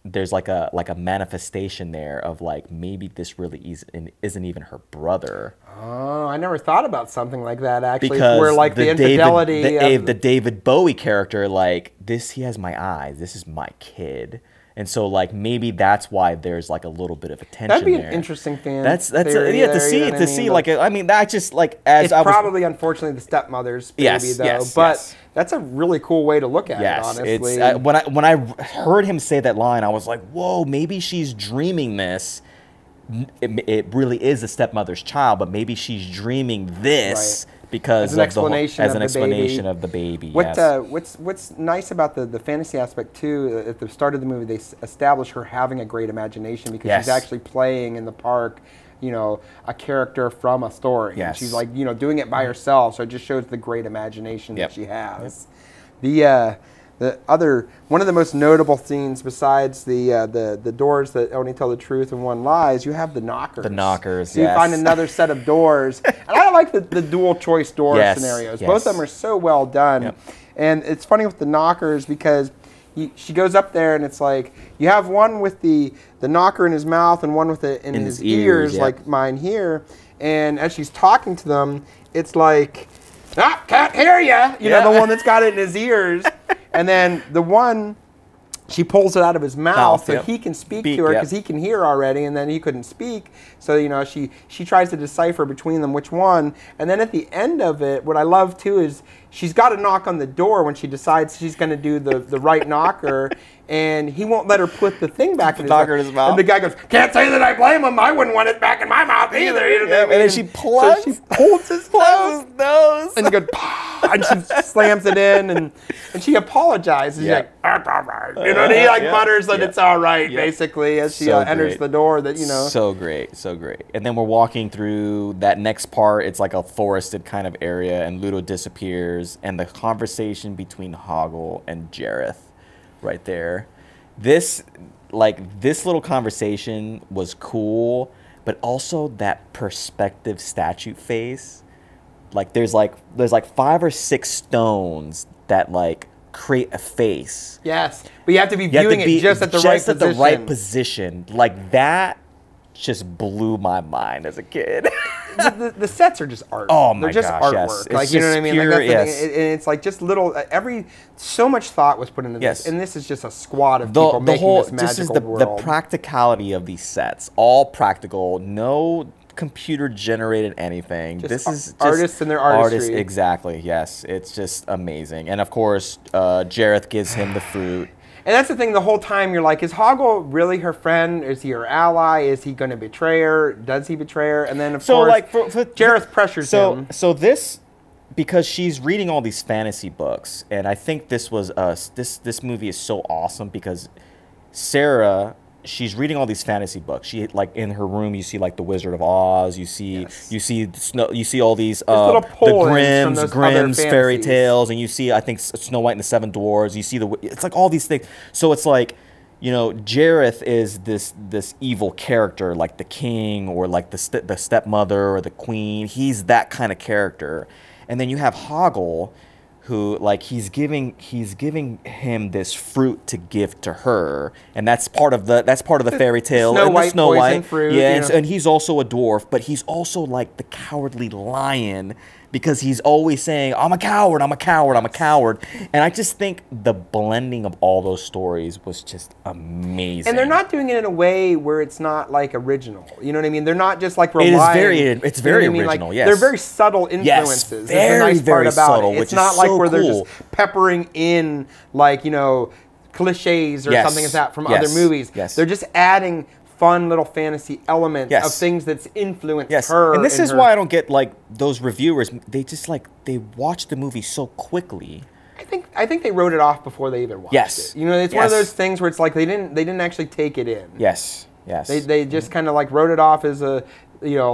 there's like a manifestation there of like maybe this really isn't even her brother. Oh, I never thought about something like that actually. Because where like the infidelity, the David Bowie character, like this, he has my eyes. This is my kid, and so like maybe that's why there's like a little bit of a tension. That'd be there. an interesting fan. That's theory yeah, there, to see you know what I mean? like I mean that just like as it's I was probably unfortunately the stepmother's baby though, but that's a really cool way to look at it. Honestly, it's when I heard him say that line, I was like, whoa, maybe she's dreaming this. It really is the stepmother's child, but maybe she's dreaming this because as an explanation of the baby. What's nice about the fantasy aspect too? At the start of the movie, they establish her having a great imagination because she's actually playing in the park, you know, a character from a story. Yes. And she's like, you know, doing it by herself, so it just shows the great imagination that she has. The other one of the most notable scenes besides the doors that only tell the truth and one lies, you have the knockers. The knockers. So you find another set of doors, and I like the dual choice door scenarios. Both of them are so well done, and it's funny with the knockers because she goes up there and it's like you have one with the knocker in his mouth and one with it in his ears, like mine here, and as she's talking to them, it's like, ah, can't hear ya. You know, the one that's got it in his ears. And then the one, she pulls it out of his mouth so he can speak to her because he can hear already, and then he couldn't speak. So, you know, she tries to decipher between them which one. And then at the end of it, what I love too is she's got to knock on the door when she decides she's going to do the right knocker, and he won't let her put the thing back in his mouth. And the guy goes, can't say that I blame him. I wouldn't want it back in my mouth either. You know what I mean? And then she plugs, so she pulls his nose. And he goes, and she slams it in, and she apologizes. She's like, you know, and he like mutters that it's all right, basically, as she enters the door. That, you know, so great. And then we're walking through that next part. It's like a forested kind of area, and Ludo disappears, and the conversation between Hoggle and Jareth, right there. This little conversation was cool, but also that perspective statue face. Like there's 5 or 6 stones that like create a face. Yes, but you have to be viewing it just at the right position. Like that just blew my mind as a kid. the sets are just art. Oh my They're just gosh, artwork. Yes. Like, you know what I mean? Pure, like that's the thing. And it's like just little. So much thought was put into this, and this is just a squad of people making this magical world. The practicality of these sets, all practical, no computer generated anything. This is just artists and their artistry. Artists, exactly. Yes, it's just amazing. And of course, Jareth gives him the fruit. And that's the thing. The whole time you're like, is Hoggle really her friend? Is he her ally? Is he going to betray her? Does he betray her? And then of course, like Jareth pressures him. So this, because she's reading all these fantasy books, and I think this was this movie is so awesome because Sarah, she's reading all these fantasy books. She like in her room, you see like the Wizard of Oz. You see you see all these the Grimm's fairy tales, and you see I think Snow White and the Seven Dwarfs. You see it's like all these things. So it's like, you know, Jareth is this evil character like the king or like the stepmother or the queen. He's that kind of character, and then you have Hoggle, who like he's giving him this fruit to give to her, and that's part of the fairy tale. Snow White fruit, and he's also a dwarf, but he's also like the cowardly lion because he's always saying, I'm a coward, I'm a coward, I'm a coward. And I just think the blending of all those stories was just amazing. And they're not doing it in a way where it's not like original. You know what I mean? They're not just like relying. It's very original, like, yes. They're very subtle influences. Yes, very, that's the nice very part about subtle, it. It's not like where they're just peppering in like, you know, cliches or something like that from other movies. Yes. They're just adding fun little fantasy elements of things that's influenced her. And this is why I don't get like those reviewers. They just like they watch the movie so quickly. I think they wrote it off before they even watched it. You know, it's one of those things where it's like they didn't actually take it in. Yes. They just kind of like wrote it off as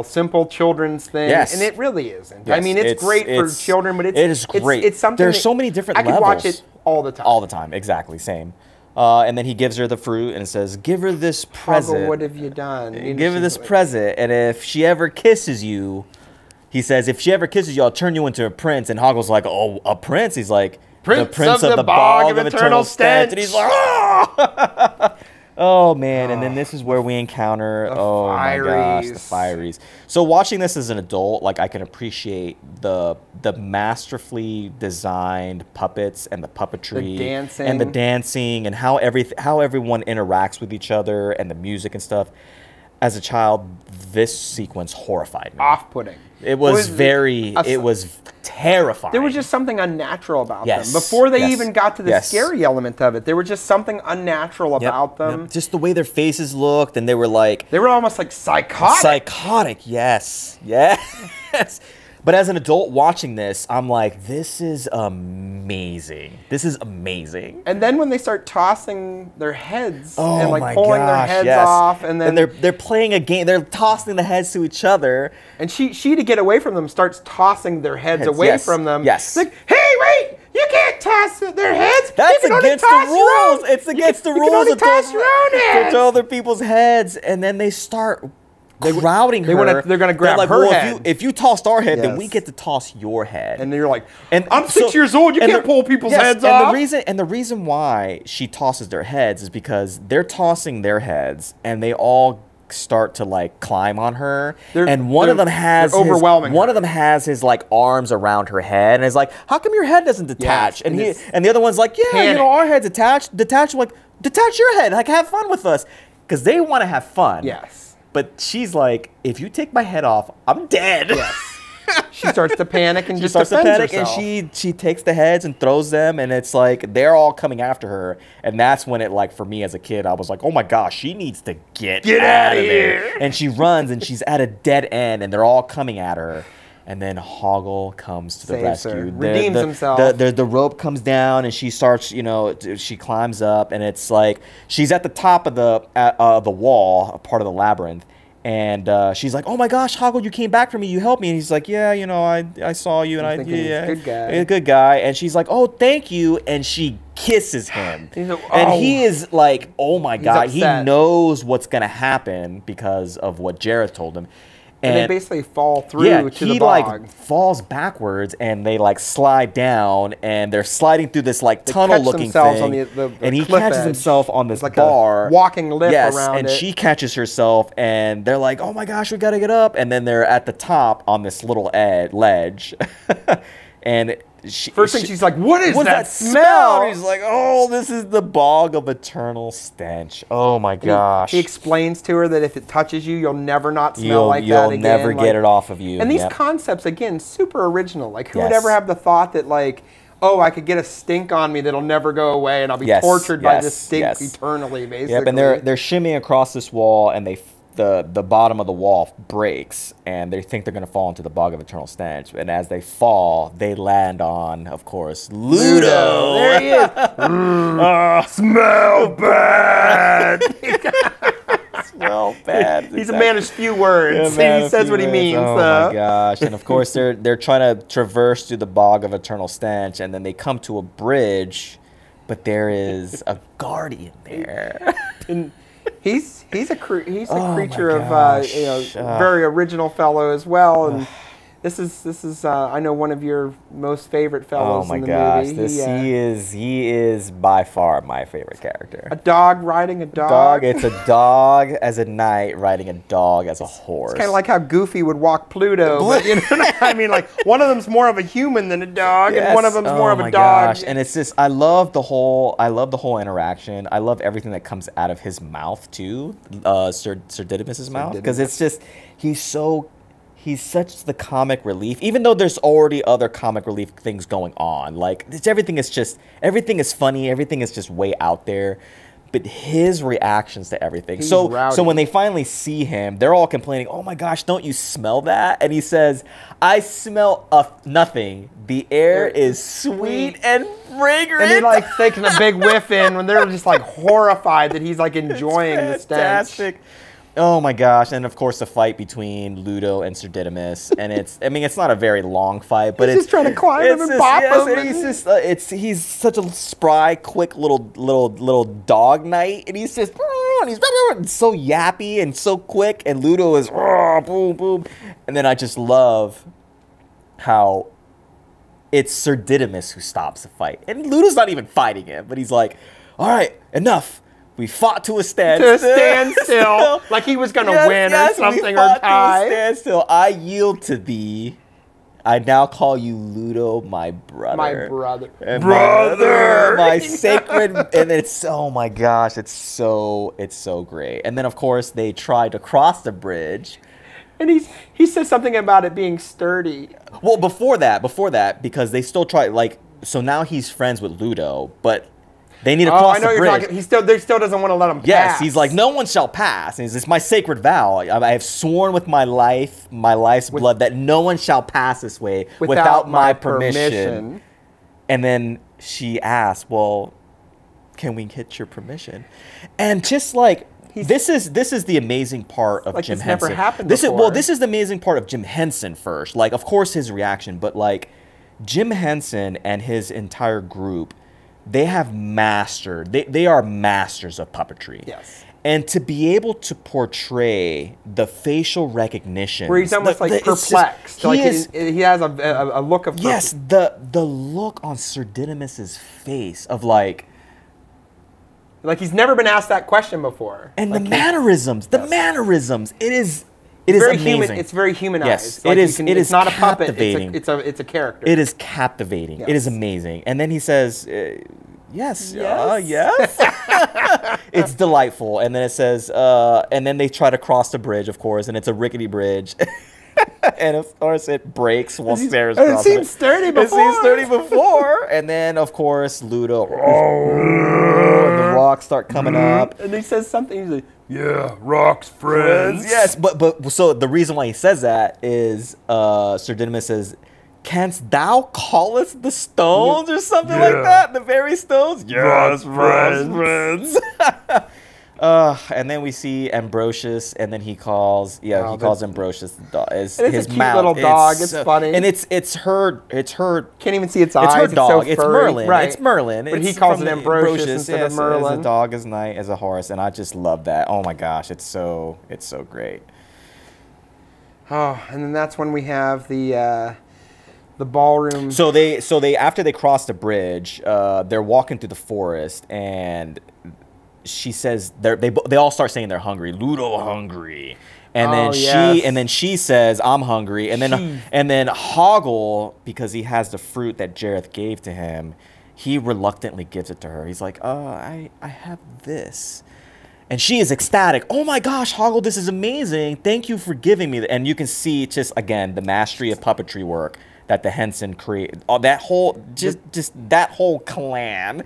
simple children's thing. Yes. And it really isn't. Yes, I mean, it's great for children, but it is great. It's something There's so many different levels. I could watch it all the time. All the time, exactly, same. And then he gives her the fruit and it says, "Give her this present." Hoggle, what have you done? Give her this present, and if she ever kisses you, he says, "If she ever kisses you, I'll turn you into a prince." And Hoggle's like, "Oh, a prince?" He's like, "The prince of the bog of eternal stench." And he's like, "Oh!" Oh man, and then this is where we encounter my gosh, the Fireys. So watching this as an adult, like I can appreciate the masterfully designed puppets and the puppetry and the dancing and how everyone interacts with each other and the music and stuff. As a child, this sequence horrified me. Off-putting. It was terrifying. There was just something unnatural about them. Before they even got to the scary element of it, there was just something unnatural about them. Just the way their faces looked, and they were almost like psychotic. Psychotic, yes. Yes. But as an adult watching this, I'm like, this is amazing. This is amazing. And then when they start tossing their heads and pulling their heads off, and then they're playing a game. They're tossing the heads to each other. And she to get away from them starts tossing their heads away from them. Yes. Like, hey, wait! You can't toss their heads. That's against the rules. It's against the rules to toss your own heads. To other people's heads, and then they start crowding her. They're gonna grab her head. If you tossed our head, then we get to toss your head. And you're like, I'm 6 years old. You can't pull people's heads off. And the reason why she tosses their heads is because they're tossing their heads, and they all start to climb on her. And one of them has his arms around her head, and is like, "How come your head doesn't detach?" And the other one's like, "Yeah, our head's attached. Detach your head. Have fun with us," because they want to have fun. Yes. But she's like, if you take my head off, I'm dead. Yes. She starts to panic and herself. And she takes the heads and throws them, and it's like they're all coming after her. And that's when it, for me as a kid, I was like, oh my gosh, she needs to get out of there. And she runs, and she's at a dead end, and they're all coming at her. And then Hoggle comes to the rescue. Redeems himself. The rope comes down, and she starts, she climbs up, and it's like she's at the top of the wall, a part of the labyrinth. And she's like, "Oh my gosh, Hoggle, you came back for me. You helped me." And he's like, "Yeah, I saw you, and good guy." And she's like, "Oh, thank you." And she kisses him, and he is like, "Oh my god," he knows what's gonna happen because of what Jareth told him. And they basically fall through to the bog. He falls backwards, and they slide down, and they're sliding through this tunnel-looking thing. On the and he catches himself on this bar, a walking lip around and she catches herself, and they're like, "Oh my gosh, we gotta get up!" And then they're at the top on this little ledge, and. First thing she's like, what is that smell? And he's like, "Oh, this is the bog of eternal stench." Oh my gosh. He explains to her that if it touches you, you'll never not smell like that again. You'll never get it off of you. And these concepts, again, super original. Who would ever have the thought that oh, I could get a stink on me that'll never go away, and I'll be tortured by this stink eternally, basically. Yep, and they're shimmying across this wall, and the bottom of the wall breaks, and they think they're going to fall into the bog of eternal stench. And as they fall, they land on, of course, Ludo. There he is. Smell bad. Smell bad. He's a man of few words. Yeah, he says what he means. Oh my gosh. And of course, they're trying to traverse through the bog of eternal stench, and then they come to a bridge, but there is a guardian there. And he's a creature of very original fellow as well, and this is I know one of your most favorite fellows in the movie. He is by far my favorite character. A dog riding a dog. It's a dog as a knight riding a dog as a horse. It's kind of like how Goofy would walk Pluto, but I mean, one of them's more of a human than a dog, and one of them's more of a dog. Gosh. And it's just I love the whole interaction. I love everything that comes out of his mouth too, Sir Didymus's mouth, because it's just he's such the comic relief, even though there's already other comic relief things going on. Everything is funny, everything is just way out there. But his reactions to everything. So when they finally see him, they're all complaining, "Oh my gosh, don't you smell that?" And he says, "I smell nothing. The air is sweet and fragrant." And they're taking a big whiff in when they're just horrified that he's enjoying the stench. Oh my gosh! And of course, the fight between Ludo and Sir Didymus, and it's not a very long fight, but he's just trying to climb him and pop him. And he's such a spry, quick little dog knight, and he's just so yappy and so quick, and Ludo is boom boom, and then I just love how it's Sir Didymus who stops the fight, and Ludo's not even fighting him, but he's like, "All right, enough. We fought to a standstill." To a standstill. Like he was going to win or something or tie. To a standstill. I yield to thee. I now call you Ludo, my brother. My brother. My sacred. And it's, oh my gosh, it's so great. And then, of course, they try to cross the bridge. And he says something about it being sturdy. Well, before that, because they still try, like, so now he's friends with Ludo, but they need to cross the bridge. You're talking. He still doesn't want to let him pass. Yes, he's like, no one shall pass. And it's my sacred vow. I have sworn with my life's blood, that no one shall pass this way without my permission. And then she asked, well, can we get your permission? And just like, this is the amazing part of Jim Henson. Never happened before. This is the amazing part of Jim Henson first. Like, of course, his reaction, but like, Jim Henson and his entire group, they have mastered, they are masters of puppetry. Yes. And to be able to portray the facial recognition. Where he's almost like perplexed. He has a look of... Yes, the look on Sir Didymus's face of like... Like he's never been asked that question before. And like the mannerisms, it is very amazing. It's very humanized. Yes, like it is. It's not a puppet. It's a character. It is captivating. Yes. It is amazing. And then he says, "Yes, yes." It's delightful. And then it says, and then they try to cross the bridge, of course, and it's a rickety bridge. And of course it breaks while Sarah's crossing. It seems sturdy before. And then of course Ludo, and the rocks start coming up. And he says something. He's like, "Yeah, rocks, friends." Yes, but so the reason why he says that is Sir Didymus says, "Canst thou call us the stones?" or something like that. The very stones. Yes, friends. And then we see Ambrosius, and then he calls Ambrosius the dog. It's a cute little dog. It's funny, and it's her. Can't even see its eyes. It's her dog. It's so Merlin. Right. It's Merlin. But he calls it Ambrosius instead of Merlin. As a dog, as knight, as a horse, and I just love that. Oh my gosh, it's so great. Oh, and then that's when we have the ballroom. So they after they cross the bridge, they're walking through the forest, and she says they all start saying they're hungry. Ludo hungry, and then she says I'm hungry, and then Hoggle, because he has the fruit that Jareth gave to him, he reluctantly gives it to her. He's like, I have this. And she is ecstatic. Oh my gosh, Hoggle, this is amazing. Thank you for giving me that. And you can see just again the mastery of puppetry work that the Henson created. Oh, that whole that whole clan,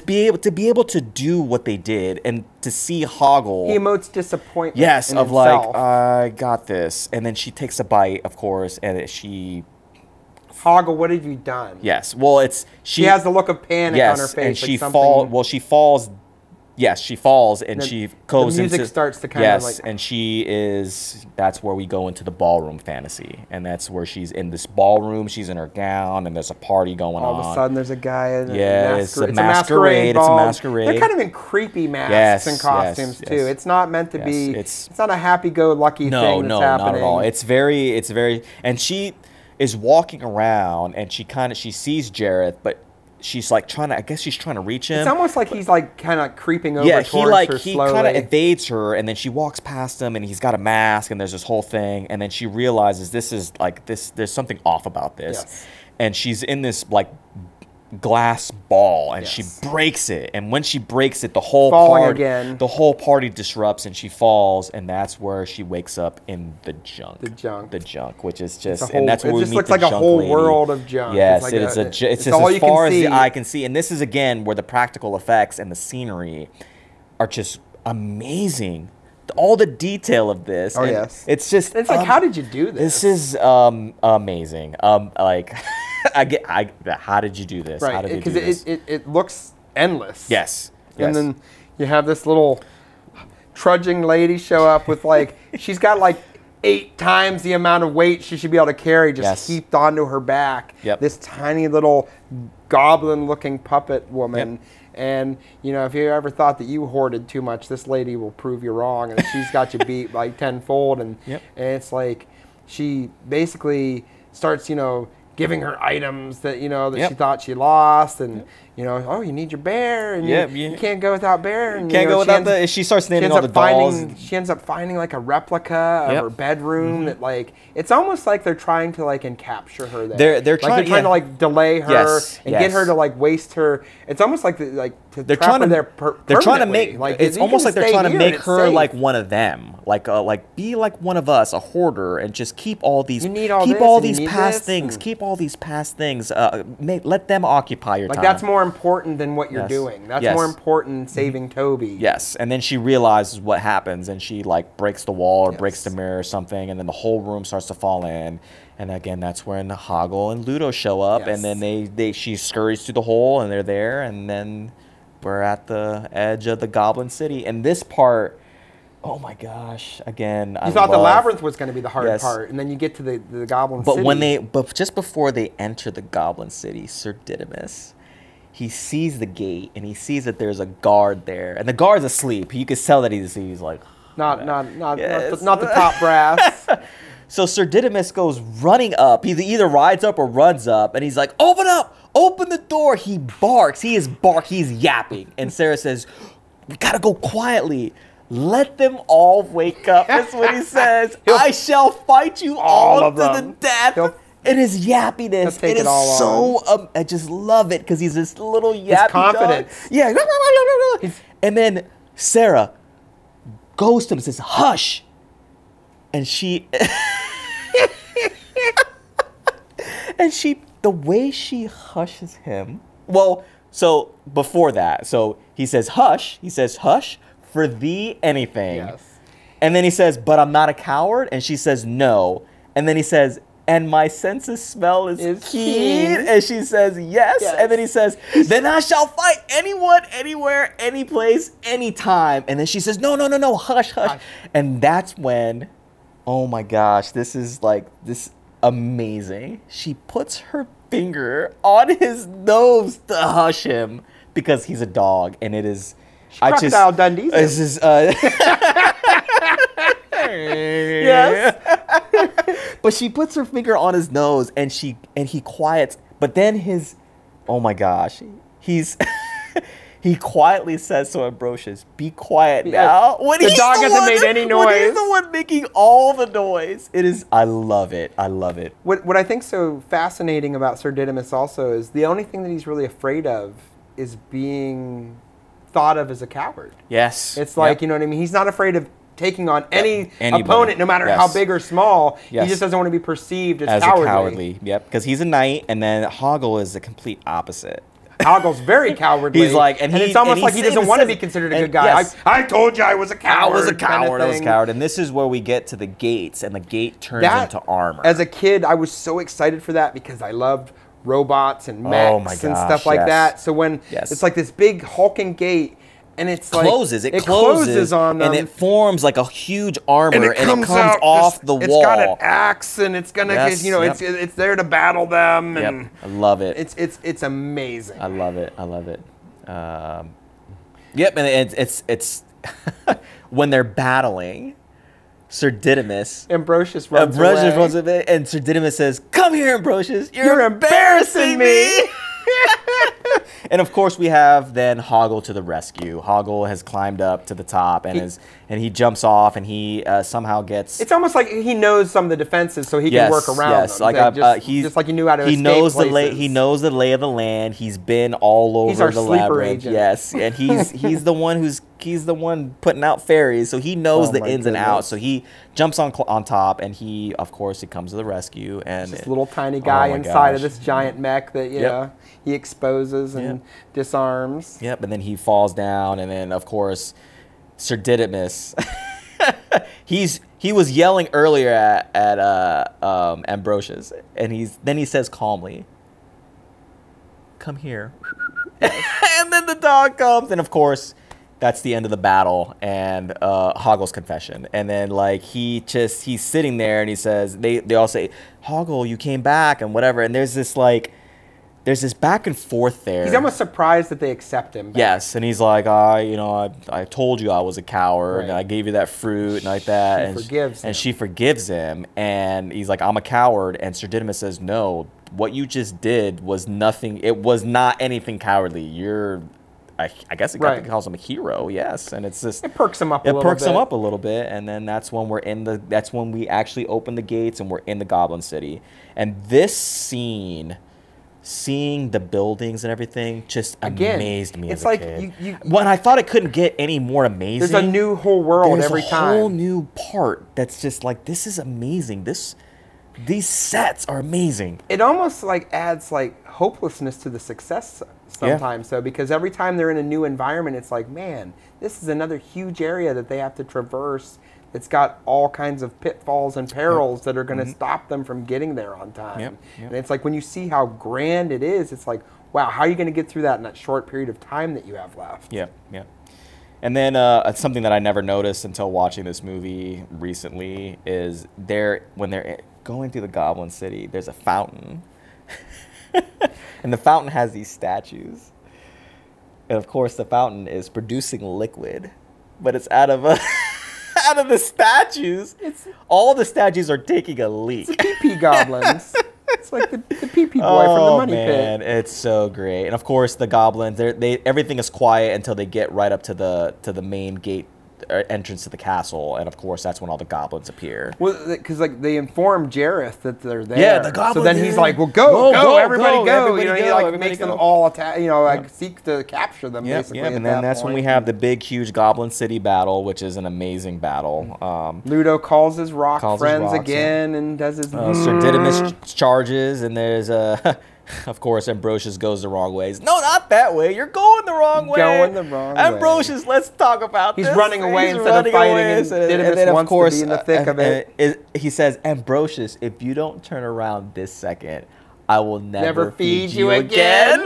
be able to do what they did, and to see Hoggle. He emotes disappointment. Yes, in of himself. like, I got this, and then she takes a bite, of course, and she. Hoggle, what have you done? Yes, well, she has the look of panic on her face. And she like falls. Well, she falls. Yes, she falls, and she goes into... The music starts to kind of like... Yes, and she is... That's where we go into the ballroom fantasy. And that's where she's in this ballroom. She's in her gown, and there's a party going on. All of a sudden, there's a guy in it's a masquerade. It's a masquerade. They're kind of in creepy masks and costumes, too. It's not meant to be... It's not a happy-go-lucky thing that's happening. No, not at all. It's very... And she is walking around, and she sees Jareth, but... She's like trying to reach him. It's almost like he's like kind of creeping over towards her slowly. He kind of evades her, and then she walks past him, and he's got a mask, and there's this whole thing, and then she realizes there's something off about this. Yes. And she's in this like glass ball, and she breaks it, and when she breaks it, the whole party disrupts, and she falls, and that's where she wakes up in the junk, which is just, and that's where we meet the junk lady. It just looks like a whole world of junk. Yes, it's just as far as the eye can see, and this is again where the practical effects and the scenery are just amazing. All the detail of this. Oh yes, it's just. It's like, how did you do this? This is amazing. Like. How did you do this? Right, how did you do this? It looks endless. Yes. And then you have this little trudging lady show up with like, she's got like 8 times the amount of weight she should be able to carry just heaped onto her back. Yep. This tiny little goblin-looking puppet woman. Yep. And, you know, if you ever thought that you hoarded too much, this lady will prove you wrong. And she's got you beat like tenfold. And, and it's like she basically starts, you know, giving her items that, you know, that she thought she lost. And, you know, oh, you need your bear. And you can't go without bear. And, Can't you know, go without she starts naming all the dolls. She ends up finding like a replica of her bedroom that like, it's almost like they're trying to like encapture her there. They're trying to like delay her and get her to like waste her. It's almost like they're trying to they're trying to make like it's almost like they're trying to make her like one of them, like be like one of us, a hoarder, and just keep all these keep all these past things, let them occupy your time. Like that's more important than what you're doing. That's more important than saving Toby. Yes, and then she realizes what happens, and she like breaks the wall or breaks the mirror or something, and then the whole room starts to fall in. And again, that's when Hoggle and Ludo show up, and then she scurries through the hole, and they're there, and then we're at the edge of the Goblin City. And this part, oh my gosh! Again, you thought the Labyrinth was going to be the hard part, and then you get to the Goblin City. But just before they enter the Goblin City, Sir Didymus, he sees the gate, and he sees that there's a guard there, and the guard's asleep. You can tell that he's like not the top brass. So Sir Didymus goes running up. He either rides up or runs up, and he's like, "Open up! Open the door!" He barks. He's yapping. And Sarah says, "We gotta go quietly. Let them all wake up." That's what he says. "I shall fight you all to the death." And his yappiness, it is so, I just love it because he's this little yappy his confidence. Dog. Yeah. And then Sarah goes to him and says, "Hush." And the way she hushes him. Well, so before that, so he says, "Hush." He says, "Hush, for thee anything." Yes. And then he says, "But I'm not a coward." And she says, "No." And then he says, "And my sense of smell is keen." And she says, yes. And then he says, "Then I shall fight anyone, anywhere, any place, anytime." And then she says, "No, hush, hush." And that's when, oh my gosh, this is amazing. She puts her finger on his nose to hush him because he's a dog, and it is. Crocodile Dundee. This is. Yes. But she puts her finger on his nose, and he quiets. But then oh my gosh, he quietly says to Ambrosius, "Be quiet now." When the dog hasn't made any noise. When he's the one making all the noise. It is. I love it. I love it. What I think so fascinating about Sir Didymus also is the only thing that he's really afraid of is being thought of as a coward. Yes. It's like, you know what I mean? He's not afraid of taking on any opponent, no matter how big or small. He just doesn't want to be perceived as cowardly. Yep, because he's a knight, and then Hoggle is the complete opposite. Hoggle's very cowardly. He's like, and it's almost like he doesn't want to be considered a good guy. Yes. I told you I was a coward. I was a coward. I was a coward. And this is where we get to the gates, and the gate turns into armor. As a kid, I was so excited for that because I loved robots and mechs and stuff like that. So when it's like this big hulking gate, and it's like it closes on them, and it forms like a huge armor, and it comes off the wall. It's got an axe, and it's gonna, it's there to battle them. And I love it. It's amazing. I love it. I love it. Yep, and it's when they're battling, Sir Didymus. Ambrosius runs away, and Sir Didymus says, "Come here, Ambrosius. You're embarrassing me." And of course, we have then Hoggle to the rescue. Hoggle has climbed up to the top and he jumps off, and he somehow gets. It's almost like he knows some of the defenses, so he can work around them. Like just like he knew how to. He knows the lay. He knows the lay of the land. He's been all over the labyrinth. Agent. Yes, and he's the one putting out fairies, so he knows the ins and outs. So he jumps on top, and he comes to the rescue, and this little tiny guy inside of this giant mech that he exposes and disarms. Yep, and then he falls down, and then of course Sir Didymus, he was yelling earlier at Ambrosius, and then he says calmly, "Come here," and then the dog comes, and of course That's the end of the battle and Hoggle's confession. And then like he's sitting there and he says they all say, Hoggle, you came back and whatever. And there's this back and forth there. He's almost surprised that they accept him back. Yes, and he's like, I told you I was a coward, and I gave you that fruit and like that. She forgives him, and he's like, I'm a coward. And Sir Didymus says, no, what you just did was nothing. It was not anything cowardly. I guess it calls him a hero, yes, and it's just it perks him up a little bit. It perks him up a little bit, and then that's when we actually open the gates and we're in the Goblin City. And this scene, seeing the buildings and everything, just amazed me as a kid. When I thought it couldn't get any more amazing. There's a new whole world every time. There's a whole new part that's just like, this is amazing. These sets are amazing. It almost like adds like hopelessness to the success sometimes. So because every time they're in a new environment, it's like, man, this is another huge area that they have to traverse. It's got all kinds of pitfalls and perils that are going to stop them from getting there on time. And it's like when you see how grand it is, it's like, wow, how are you going to get through that in that short period of time that you have left? Yeah. And then something that I never noticed until watching this movie recently is when they're going through the Goblin City, there's a fountain. And the fountain has these statues. And of course, the fountain is producing liquid, but it's out of the statues. All the statues are taking a leak. It's the pee-pee goblins. It's like the pee-pee boy from the money pit. It's so great. And of course, the goblins, everything is quiet until they get right up to the main gate entrance to the castle, and of course that's when all the goblins appear. Well, because like they inform Jareth that they're there. Yeah, the goblins. So then he's like, "Well, go, everybody go!" He like makes them all attack. Seek to capture them. Basically, and then that's when we have the big, huge Goblin City battle, which is an amazing battle. Ludo calls his rock friends again and does his. Sir Didymus charges, and there's of course, Ambrosius goes the wrong ways. No, not that way. You're going the wrong way. Ambrosius, let's talk about this. He's running away instead of fighting, and Didymus wants to be in the thick of it. He says, Ambrosius, if you don't turn around this second, I will never feed you again.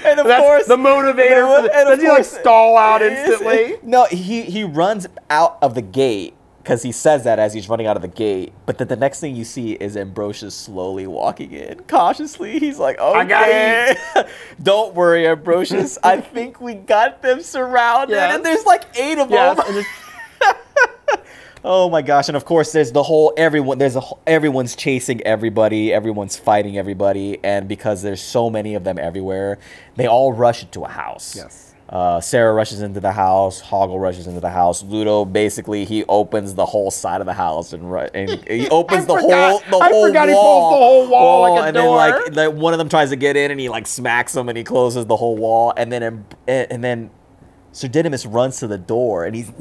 And of course, the motivator. Does he like stall out instantly? No, he runs out of the gate. Because he says that as he's running out of the gate. But then the next thing you see is Ambrosius slowly walking in. Cautiously, he's like, okay. Don't worry, Ambrosius. I think we got them surrounded. Yes. And there's like 8 of them. Oh my gosh. And of course, there's everyone's chasing everybody. Everyone's fighting everybody. And because there's so many of them everywhere, they all rush into a house. Yes. Sarah rushes into the house. Hoggle rushes into the house. Ludo basically he opens the whole side of the house and he opens the whole wall. I forgot he pulls the whole wall like a door. And then like one of them tries to get in and he like smacks him and he closes the whole wall. And then Sir Didymus runs to the door and he's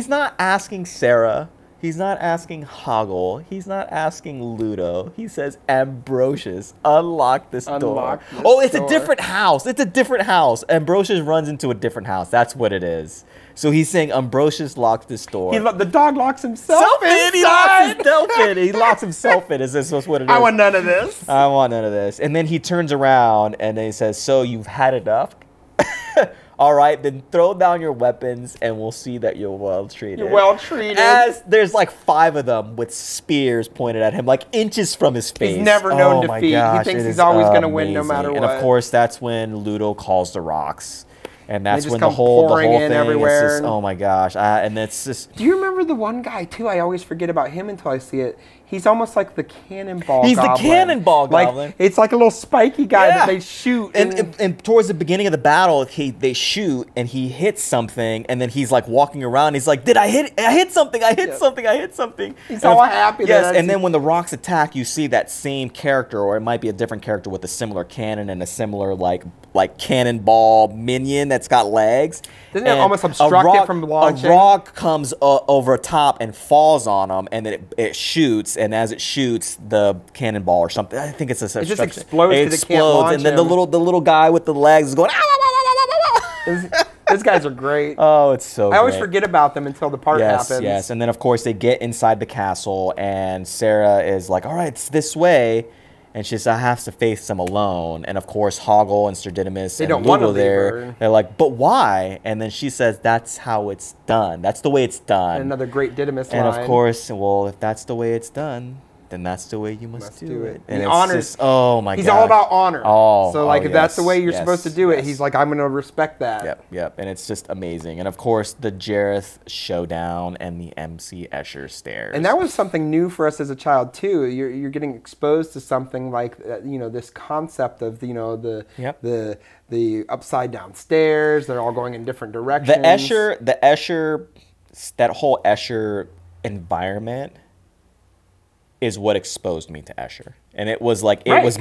not asking Sarah. He's not asking Hoggle. He's not asking Ludo. He says, Ambrosius, unlock this door. It's a different house. It's a different house. Ambrosius runs into a different house. That's what it is. So he's saying Ambrosius locked this door. The dog locks himself in. He locks himself in. He locks himself in. Is this what it is? I want none of this. I want none of this. And then he turns around and then he says, so you've had enough? All right, then throw down your weapons and we'll see that you're well treated. You're well treated. As there's like 5 of them with spears pointed at him, like inches from his face. He's never known defeat. He thinks he's always going to win no matter what. And of course, that's when Ludo calls the rocks. And that's when the whole thing everywhere. is just, oh my gosh. And it's just... Do you remember the one guy, too? I always forget about him until I see it. He's almost like the cannonball goblin. He's the cannonball goblin. It's like a little spiky guy that they shoot. And towards the beginning of the battle, they shoot and he hits something. And then he's like walking around. He's like, I hit something. I hit something. He's all happy. Yes, and then when the rocks attack, you see that same character, or it might be a different character with a similar cannon and a similar like cannonball minion that's got legs. Doesn't it almost obstruct it from launching? A rock comes over top and falls on him, and then it shoots. And as it shoots, the cannonball or something, I think it's a it just explodes. It explodes, and then the little guy with the legs is going. Those guys are great. Oh, it's so. I always forget about them until the part happens. Yes, and then of course they get inside the castle, and Sarah is like, "All right, it's this way." And she says, I have to face him alone. And of course, Hoggle and Sir Didymus and don't want to Lugo leave there, her. they're like, but why? And then she says, that's how it's done. That's the way it's done. And another great Didymus line. And of course, well, if that's the way it's done, then that's the way you must do it. And it's honors. just, oh my god. He's all about honor. Oh, so like oh, if that's the yes, way you're yes, supposed to do it, yes. he's like, I'm gonna respect that. Yep. And it's just amazing. And of course, the Jareth showdown and the MC Escher stairs. And that was something new for us as a child too. You're getting exposed to something like this concept of the upside down stairs. They're all going in different directions. The Escher, that whole Escher environment is what exposed me to Escher. And it was like, it was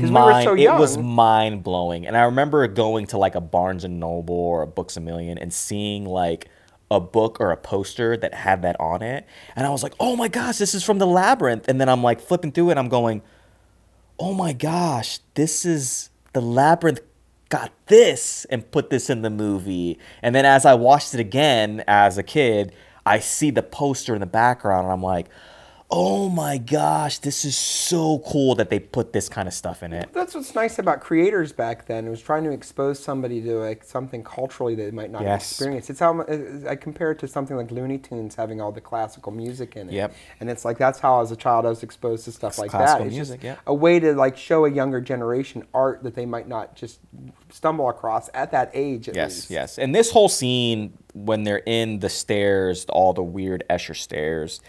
mind blowing. And I remember going to like a Barnes and Noble or a Books A Million and seeing like a book or a poster that had that on it. And I was like, oh my gosh, this is from the Labyrinth. And then I'm like flipping through it and I'm going, oh my gosh, this is the Labyrinth got this and put this in the movie. And then as I watched it again as a kid, I see the poster in the background and I'm like, oh my gosh, this is so cool that they put this kind of stuff in it. That's what's nice about creators back then. It was trying to expose somebody to like something culturally that they might not experience. It's how I compare it to something like Looney Tunes having all the classical music in it. Yep. And it's like that's how as a child I was exposed to stuff like that. Classical It's music, just yeah. a way to like show a younger generation art that they might not just stumble across at that age at least. Yes. And this whole scene when they're in the stairs, all the weird Escher stairs,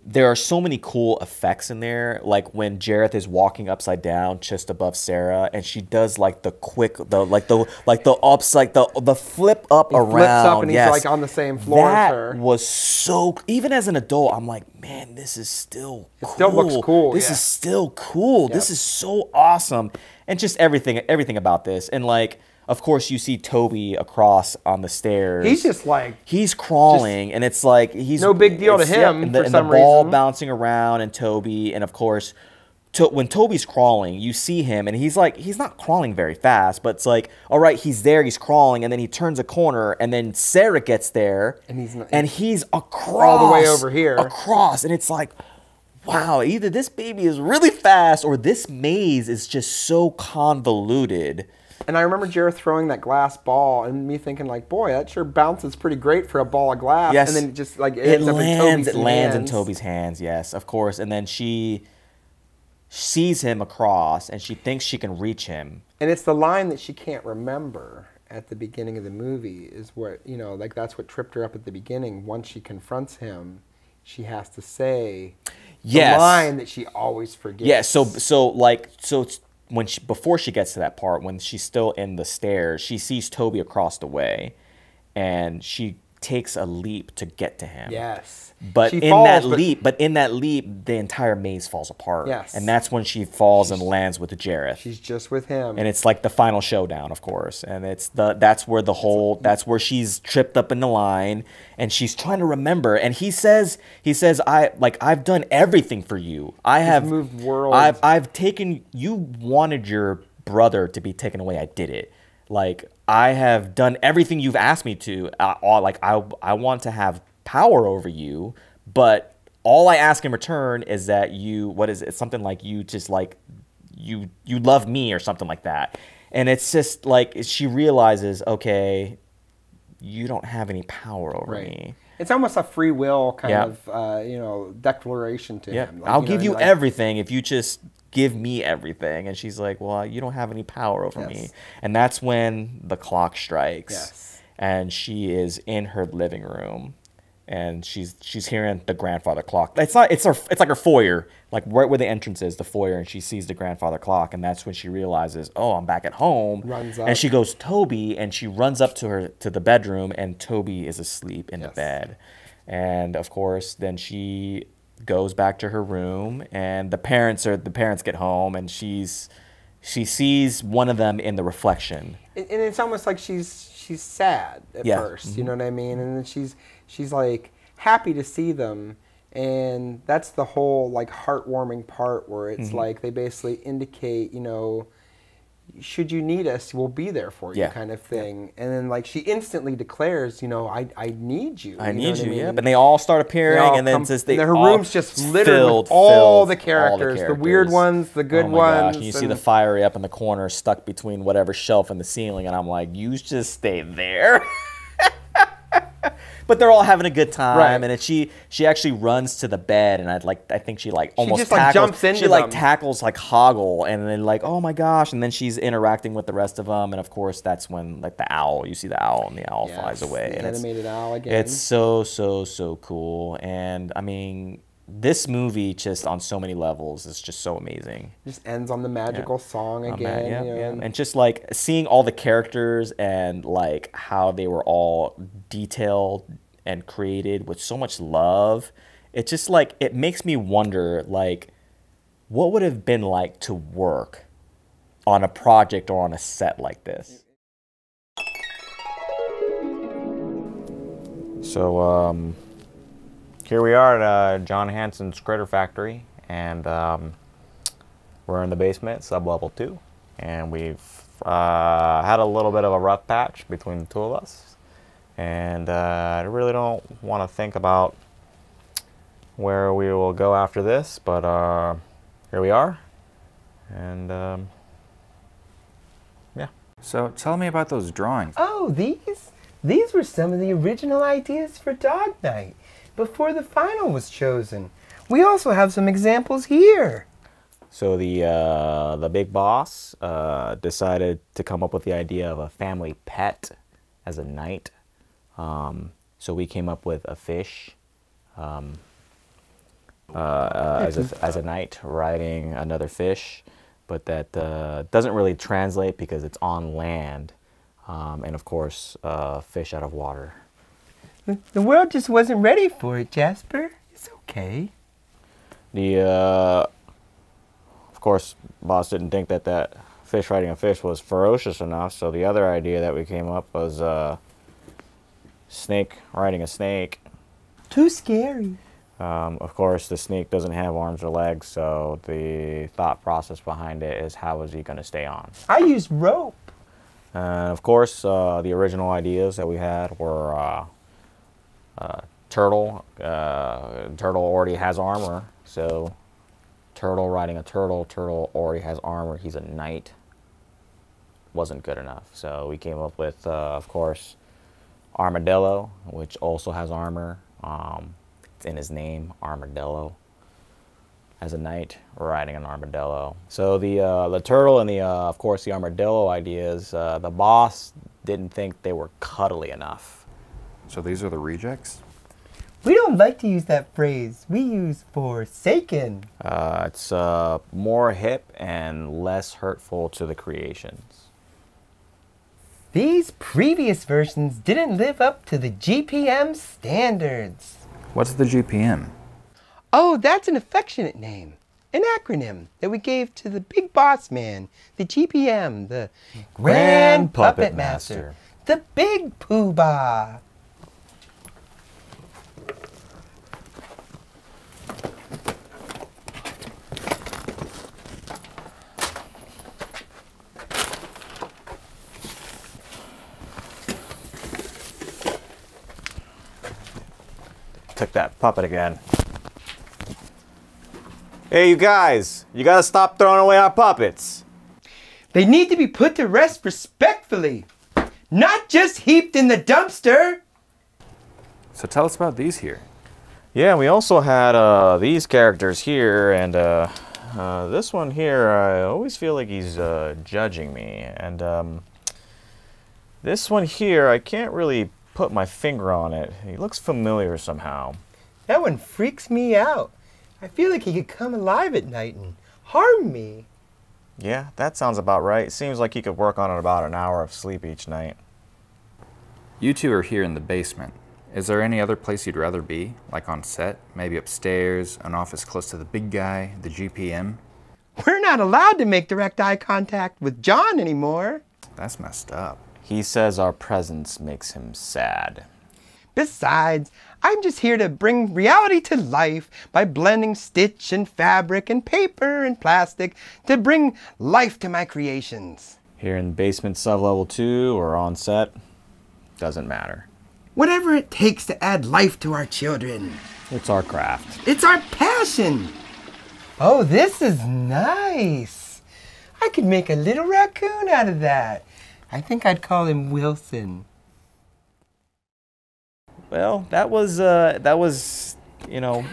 there are so many cool effects in there, like when Jareth is walking upside down just above Sarah, and she does like the flip up around. Flips up and he's like on the same floor as her. That was so. Even as an adult, I'm like, man, this is still cool. It still looks cool. This is still cool. Yep. This is so awesome, and just everything about this, and like. Of course, you see Toby across on the stairs. He's just like... He's crawling, and it's like... he's no big deal to him and for some the ball reason. bouncing around, and Toby, and of course, when Toby's crawling, you see him, and he's like... He's not crawling very fast, but it's like, all right, he's there, he's crawling, and then he turns a corner, and then Sarah gets there, and he's across... all the way over here. Across, and it's like... Wow, either this baby is really fast, or this maze is just so convoluted... And I remember Jareth throwing that glass ball and me thinking like, boy, that sure bounces pretty great for a ball of glass. Yes. And then it just like it lands in Toby's hands, yes, of course. And then she sees him across and she thinks she can reach him. And it's the line that she can't remember at the beginning of the movie is what, like that's what tripped her up at the beginning. Once she confronts him, she has to say the line that she always forgets. Yeah, so it's before she gets to that part, when she's still in the stairs, she sees Toby across the way, and she takes a leap to get to him. Yes. But in that leap, the entire maze falls apart. Yes. And that's when she falls and lands with Jareth. She's just with him. And it's like the final showdown, of course. And that's where she's tripped up in the line, and she's trying to remember. And he says, I've done everything for you. I have moved worlds. You wanted your brother to be taken away. I did it. Like, I have done everything you've asked me to. I want to have power over you, but all I ask in return is that it's something like you just like, you love me or something like that. And it's just like, she realizes, okay, you don't have any power over me. It's almost a free will kind of, declaration to him. Like, I'll give you everything if you just give me everything. And she's like, well, you don't have any power over me. And that's when the clock strikes. Yes. And she is in her living room, and she's hearing the grandfather clock. It's like her foyer, like right where the entrance is, the foyer, and she sees the grandfather clock, and that's when she realizes, oh, I'm back at home. Runs up. And she goes, Toby, and she runs up to the bedroom, and Toby is asleep in the bed. And of course, then she goes back to her room, and the parents get home, and she sees one of them in the reflection. And it's almost like she's sad at first, you know what I mean? And then she's like happy to see them, and that's the whole like heartwarming part where it's like they basically indicate, should you need us, we'll be there for you, kind of thing. And then like she instantly declares, you know, I need you. I need you, yeah. And they all start appearing, and then her room's just littered with all the characters, the weird ones, the good ones. Gosh. And you see the fiery up in the corner, stuck between whatever shelf and the ceiling, and I'm like, you just stay there. But they're all having a good time, and she actually runs to the bed, and I think she like almost just tackles, like jumps into like tackles like Hoggle, and then like, oh my gosh, and then she's interacting with the rest of them, and of course that's when like the owl, you see the owl, and the owl flies away, the and animated owl again. It's so cool, and I mean, this movie just on so many levels is just so amazing. Just ends on the magical song again. And just like seeing all the characters and like how they were all detailed and created with so much love. It just like, it makes me wonder like what would have been like to work on a project or on a set like this. So here we are at John Hansen's Critter Factory, and we're in the basement, sub-level 2, and we've had a little bit of a rough patch between the two of us, and I really don't want to think about where we will go after this, but here we are, and yeah. So tell me about those drawings. Oh, these were some of the original ideas for Dog Night before the final was chosen. We also have some examples here. So the big boss decided to come up with the idea of a family pet as a knight. So we came up with a fish as a knight riding another fish, but that doesn't really translate because it's on land, and of course fish out of water. The world just wasn't ready for it, Jasper. It's okay. Of course, boss didn't think that fish riding a fish was ferocious enough, so the other idea that we came up was snake riding a snake. Too scary. Of course, the snake doesn't have arms or legs, so the thought process behind it is how is he going to stay on? I used rope. Of course, the original ideas that we had were turtle. Turtle already has armor, so turtle riding a turtle. Turtle already has armor. He's a knight. Wasn't good enough, so we came up with, of course, armadillo, which also has armor. It's in his name, armadillo. As a knight riding an armadillo. So the turtle and of course the armadillo ideas, the boss didn't think they were cuddly enough. So these are the rejects? We don't like to use that phrase. We use forsaken. It's more hip and less hurtful to the creations. These previous versions didn't live up to the GPM standards. What's the GPM? Oh, that's an affectionate name. An acronym that we gave to the big boss man, the GPM, the Grand Puppet Master, the Big Poobah. Took that puppet again. Hey, you guys, you gotta stop throwing away our puppets. They need to be put to rest respectfully, not just heaped in the dumpster. So tell us about these here. Yeah, we also had these characters here, and this one here, I always feel like he's judging me. And this one here, I can't really put my finger on it. He looks familiar somehow. That one freaks me out. I feel like he could come alive at night and harm me. Yeah, that sounds about right. Seems like he could work on about an hour of sleep each night. You two are here in the basement. Is there any other place you'd rather be? Like on set? Maybe upstairs, an office close to the big guy, the GPM? We're not allowed to make direct eye contact with John anymore. That's messed up. He says our presence makes him sad. Besides, I'm just here to bring reality to life by blending stitch and fabric and paper and plastic to bring life to my creations. Here in basement sub-level 2 or on set, doesn't matter. Whatever it takes to add life to our children. It's our craft. It's our passion. Oh, this is nice. I could make a little raccoon out of that. I think I'd call him Wilson. Well, that was, you know.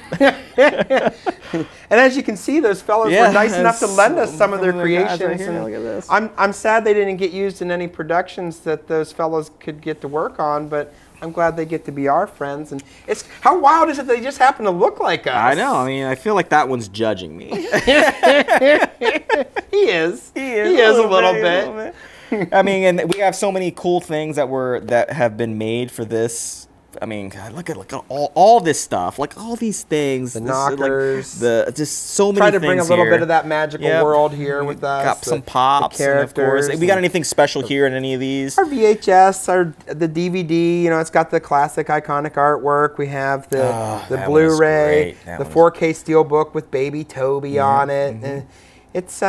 And as you can see, those fellows were nice enough to lend us some of their creations. Right here, look at this. I'm sad they didn't get used in any productions that those fellows could get to work on, but I'm glad they get to be our friends. And it's how wild is it they just happen to look like us? I know. I mean, I feel like that one's judging me. He is. He is a little bit. I mean, and we have so many cool things that have been made for this. I mean, God, look at all this stuff, like all these things. The knockers. Like, just so many Try things to bring a little here. bit of that magical world here with us. Got some pops, the and of course. characters. We got anything special here in any of these? Our VHS, the DVD, you know, it's got the classic iconic artwork. We have the Blu-ray, the 4K Steelbook with Baby Toby on it. And it's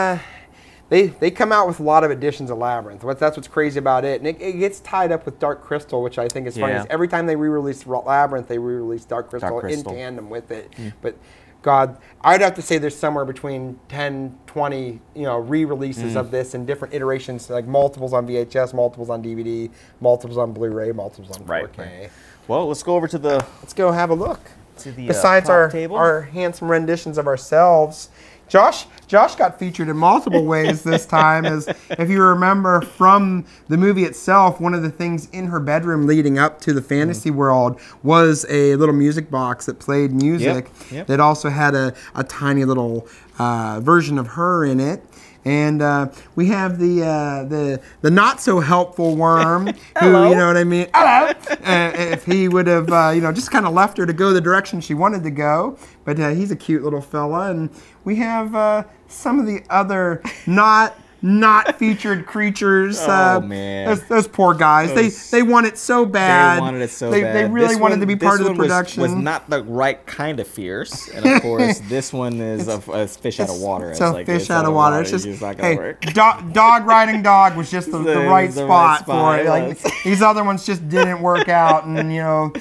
they come out with a lot of editions of Labyrinth. That's what's crazy about it. And it gets tied up with Dark Crystal, which I think is funny. Is every time they re-release Labyrinth, they re-release Dark Crystal in tandem with it. But God, I'd have to say there's somewhere between 10, 20, you know, re-releases of this in different iterations, like multiples on VHS, multiples on DVD, multiples on Blu-ray, multiples on 4K. Right. Well, let's go over to the... Let's go have a look. To the, Besides our handsome renditions of ourselves, Josh got featured in multiple ways this time. As if you remember from the movie itself, one of the things in her bedroom leading up to the fantasy world was a little music box that played music that also had a tiny little version of her in it. And we have the not so helpful worm, who, you know what I mean? Hello. If he would have you know, just kind of left her to go the direction she wanted to go, but he's a cute little fella. And we have some of the other not featured creatures. Oh man, those poor guys. They want it so bad. They wanted it so bad. They really wanted to be part of the production. Was not the right kind of fierce, and of course this one is a fish out of water. So like, fish out of water. It's just not gonna work. Dog riding dog was just the right spot for it. Like, these other ones just didn't work out, and you know,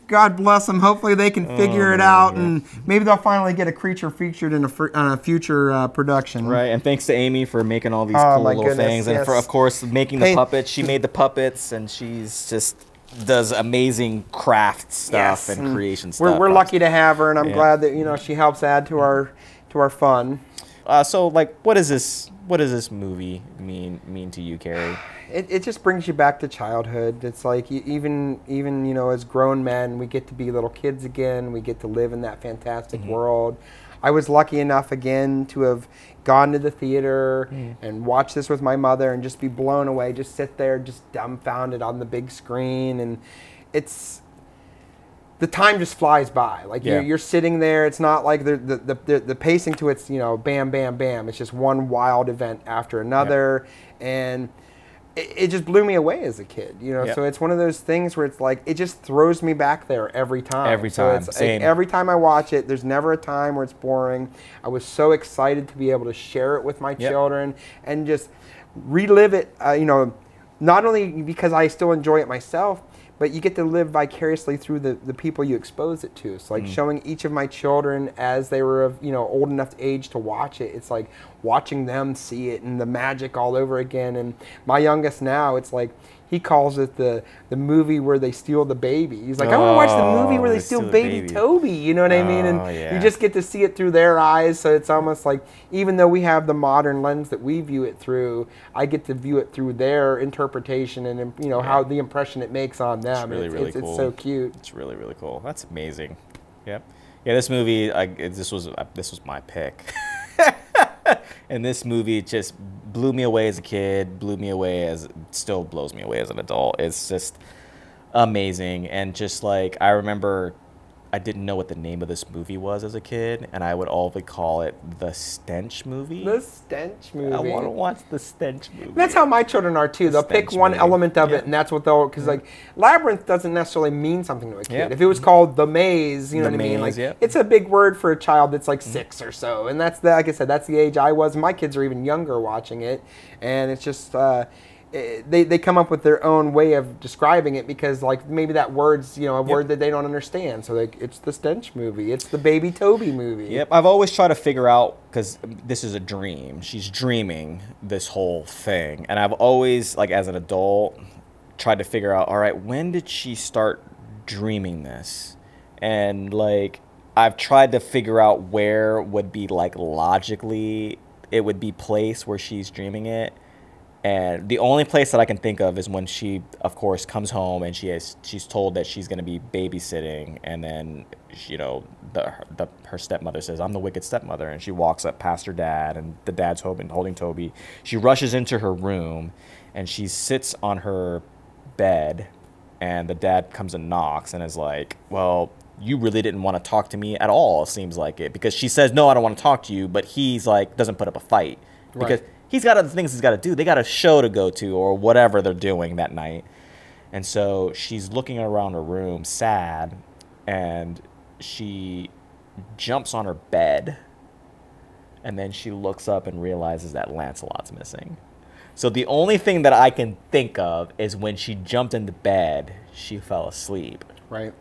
God bless them. Hopefully they can figure it out, and maybe they'll finally get a creature featured in a future production. Right, and thanks to Amy for making all these cool little things, and for, of course, making the puppets. She made the puppets, and she's just does amazing craft stuff and creation stuff. We're lucky to have her, and I'm glad that, you know, she helps add to our fun. So, like, what does this movie mean to you, Carey? It just brings you back to childhood. It's like even you know, as grown men, we get to be little kids again. We get to live in that fantastic world. I was lucky enough again to have gone to the theater and watch this with my mother and just be blown away. Just sit there, just dumbfounded on the big screen, and the time just flies by. Like you're sitting there. It's not like the pacing to it's, you know, bam, bam, bam. It's just one wild event after another, and it just blew me away as a kid, you know. So it's one of those things where it's like it just throws me back there every time. Every time, same. Every time I watch it, there's never a time where it's boring. I was so excited to be able to share it with my children and just relive it. You know, not only because I still enjoy it myself, but you get to live vicariously through the people you expose it to. It's like showing each of my children as they were of, you know, old enough age to watch it. It's like watching them see it and the magic all over again. And my youngest now, it's like he calls it the movie where they steal the baby. He's like, I want to watch the movie where they steal baby Toby. You know what I mean? And you just get to see it through their eyes. So it's almost like, even though we have the modern lens that we view it through, I get to view it through their interpretation and, you know, how the impression it makes on them. It's really cool. It's so cute. It's really, really cool. That's amazing. Yep. Yeah, this movie, this was my pick. And this movie just blew me away as a kid, still blows me away as an adult. It's just amazing. And just like, I remember I didn't know what the name of this movie was as a kid, and I would always call it the Stench movie. The Stench movie. I want to watch the Stench movie. That's how my children are too. They'll pick one element of it, and that's what they'll. Because like Labyrinth doesn't necessarily mean something to a kid. If it was called The Maze, you know what I mean? Like it's a big word for a child that's like 6 or so, and that's like I said, that's the age I was. My kids are even younger watching it, and it's just. They come up with their own way of describing it because like maybe that word's a word that they don't understand. So like it's the Stench movie, it's the Baby Toby movie. Yep, I've always tried to figure out because this is a dream. She's dreaming this whole thing, and I've always like as an adult tried to figure out, all right, when did she start dreaming this? And like I've tried to figure out where would be like logically it would be placed where she's dreaming it. And the only place that I can think of is when she, of course, comes home and she's told that she's going to be babysitting, and then her stepmother says, "I'm the wicked stepmother," and she walks up past her dad, and the dad's holding Toby. She rushes into her room, and she sits on her bed, and the dad comes and knocks and is like, "Well, you really didn't want to talk to me at all, it seems like it," because she says, "No, I don't want to talk to you," but he's like doesn't put up a fight because. Right. He's got other things he's got to do. They got a show to go to or whatever they're doing that night. And so she's looking around her room sad, and she jumps on her bed, and then she looks up and realizes that Lancelot's missing. So the only thing that I can think of is when she jumped into bed, she fell asleep. Right.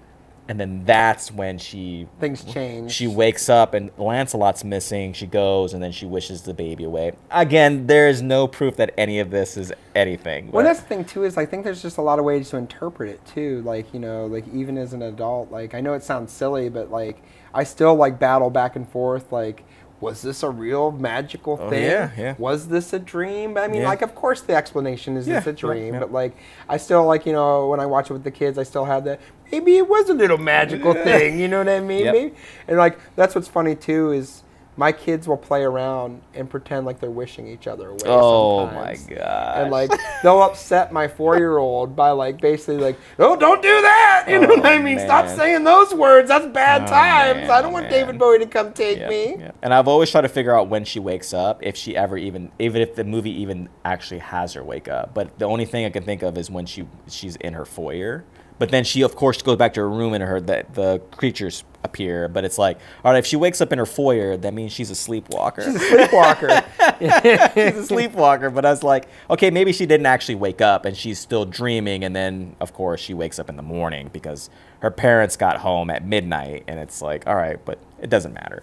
And then that's when things change. She wakes up and Lancelot's missing. She goes and then she wishes the baby away. Again, there is no proof that any of this is anything. Well, that's the thing too is I think there's just a lot of ways to interpret it too. Like like even as an adult, like I know it sounds silly, but like I still like battle back and forth. Like, was this a real magical thing? Yeah. Was this a dream? I mean, like, of course the explanation is it's a dream, but like, I still like, when I watch it with the kids, I still have that, maybe it was a little magical thing, you know what I mean? Maybe? And like, that's what's funny too is my kids will play around and pretend like they're wishing each other away sometimes. My God. And like, they'll upset my 4-year-old by like, basically like, oh, don't do that! You know what I mean? Man. Stop saying those words, that's bad times. Man, I don't want David Bowie to come take me. Yeah. And I've always tried to figure out when she wakes up, if she ever even if the movie even actually has her wake up. But the only thing I can think of is when she's in her foyer. But then she, of course, goes back to her room and the creatures appear. But it's like, all right, if she wakes up in her foyer, that means she's a sleepwalker. She's a sleepwalker. She's a sleepwalker. But I was like, okay, maybe she didn't actually wake up and she's still dreaming. And then, of course, she wakes up in the morning because her parents got home at midnight. And it's like, all right, but it doesn't matter.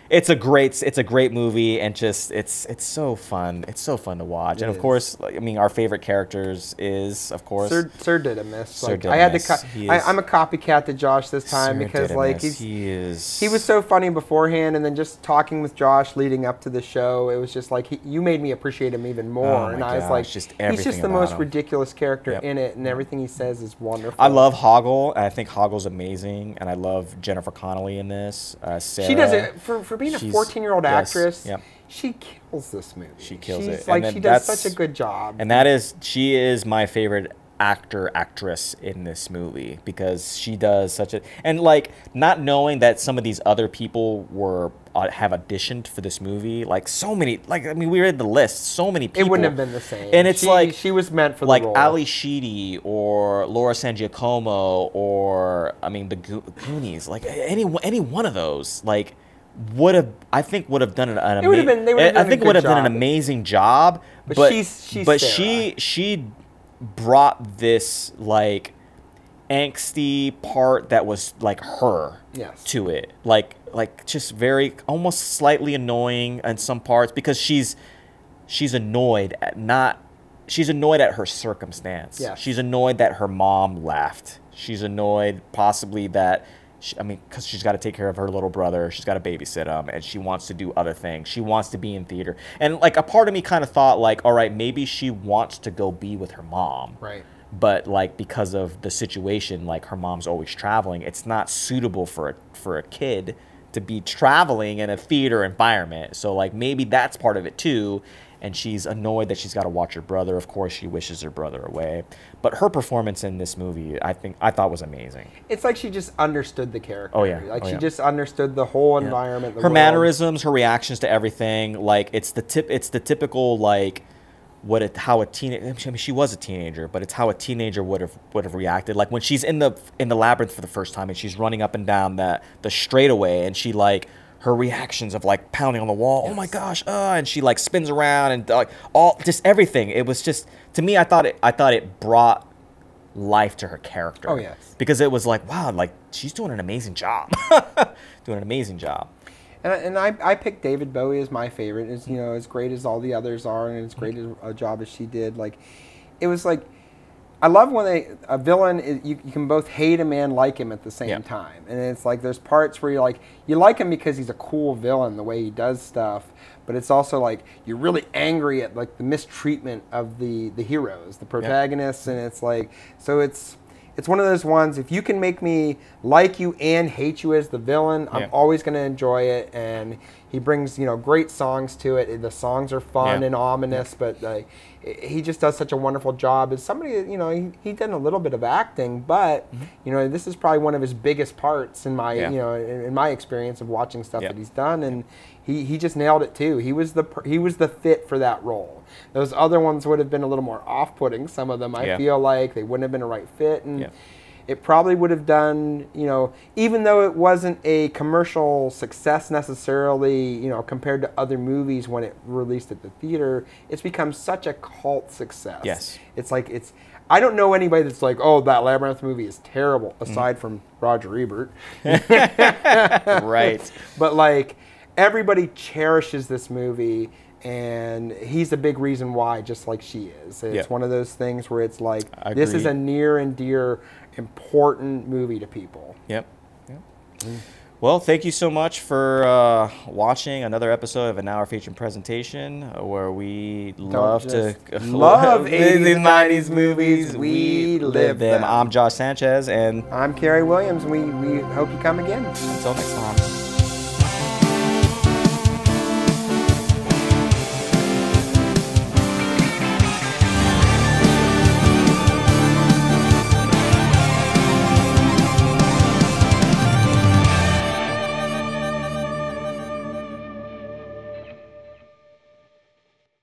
It's a great movie, and just it's so fun. It's so fun to watch. And of course, I mean, our favorite characters is, of course, Sir Didymus. Sir Like, Didymus. I had to. I'm a copycat to Josh this time Sir because like Didymus. he was so funny beforehand, and then just talking with Josh leading up to the show, it was just like you made me appreciate him even more. And I was like, just he's just the most him. ridiculous character in it, and everything he says is wonderful. I love Hoggle, and I think Hoggle's amazing, and I love Jennifer Connelly in this. Sarah, she does it for being a 14-year-old actress. Yep. She kills this movie. She kills it. Like, she does such a good job. And she is my favorite actress in this movie because she does such a, and like not knowing that some of these other people have auditioned for this movie, like so many, like I mean we read the list, so many people. It wouldn't have been the same. And it's like she was meant for the like role. Ali Sheedy or Laura San Giacomo or I mean the Goonies, like any one of those, like would have done an amazing job. But she brought this like angsty part that was like her to it, like just very almost slightly annoying in some parts because she's annoyed at her circumstance. She's annoyed that her mom left. She's annoyed possibly that because she's got to take care of her little brother. She's got to babysit him, and she wants to do other things. She wants to be in theater. And, like, a part of me kind of thought, like, all right, maybe she wants to go be with her mom. Right. But, like, because of the situation, like, her mom's always traveling, it's not suitable for a kid to be traveling in a theater environment. So, like, maybe that's part of it, too. and she's annoyed that she's got to watch her brother. Of course, she wishes her brother away. But her performance in this movie, I thought was amazing. It's like she just understood the character. Oh, yeah. Like Oh, she yeah. just understood the whole environment. The Her world. mannerisms, her reactions to everything, like it's the typical like how a teenager. I mean, she was a teenager, but it's how a teenager would have reacted. Like when she's in the labyrinth for the first time and she's running up and down the straightaway, and she like her reactions of like pounding on the wall. Yes. Oh my gosh! And she like spins around and like just everything. It was just, to me, I thought it brought life to her character. Oh yes, because it was like, wow, like she's doing an amazing job. Doing an amazing job. And I picked David Bowie as my favorite. As you know, as great as all the others are, and as great a job as she did. Like, it was like, I love when a villain you can both hate him and like him at the same time. And it's like there's parts where you like him because he's a cool villain, the way he does stuff. But it's also like you're really angry at like the mistreatment of the heroes, the protagonists, and it's like, so it's one of those ones, if you can make me like you and hate you as the villain, I'm always going to enjoy it. And he brings, great songs to it. The songs are fun and ominous, but he just does such a wonderful job. As somebody, he did a little bit of acting, but, this is probably one of his biggest parts in my, in my experience of watching stuff that he's done. And he just nailed it too. He was the fit for that role. Those other ones would have been a little more off-putting. Some of them, I feel like they wouldn't have been a right fit, and it probably would have done, even though it wasn't a commercial success necessarily, compared to other movies when it released at the theater, it's become such a cult success. Yes, it's like I don't know anybody that's like, oh, that Labyrinth movie is terrible, aside from Roger Ebert. Right. But like, everybody cherishes this movie, and he's a big reason why, just like she is. It's one of those things where it's like, this is a near and dear, important movie to people. Yep. Well, thank you so much for watching another episode of An Hour Feature Presentation, where we love 80s and 90s movies. We live them. I'm Josh Sanchez, and I'm Carey Williams. We hope you come again. Until next time.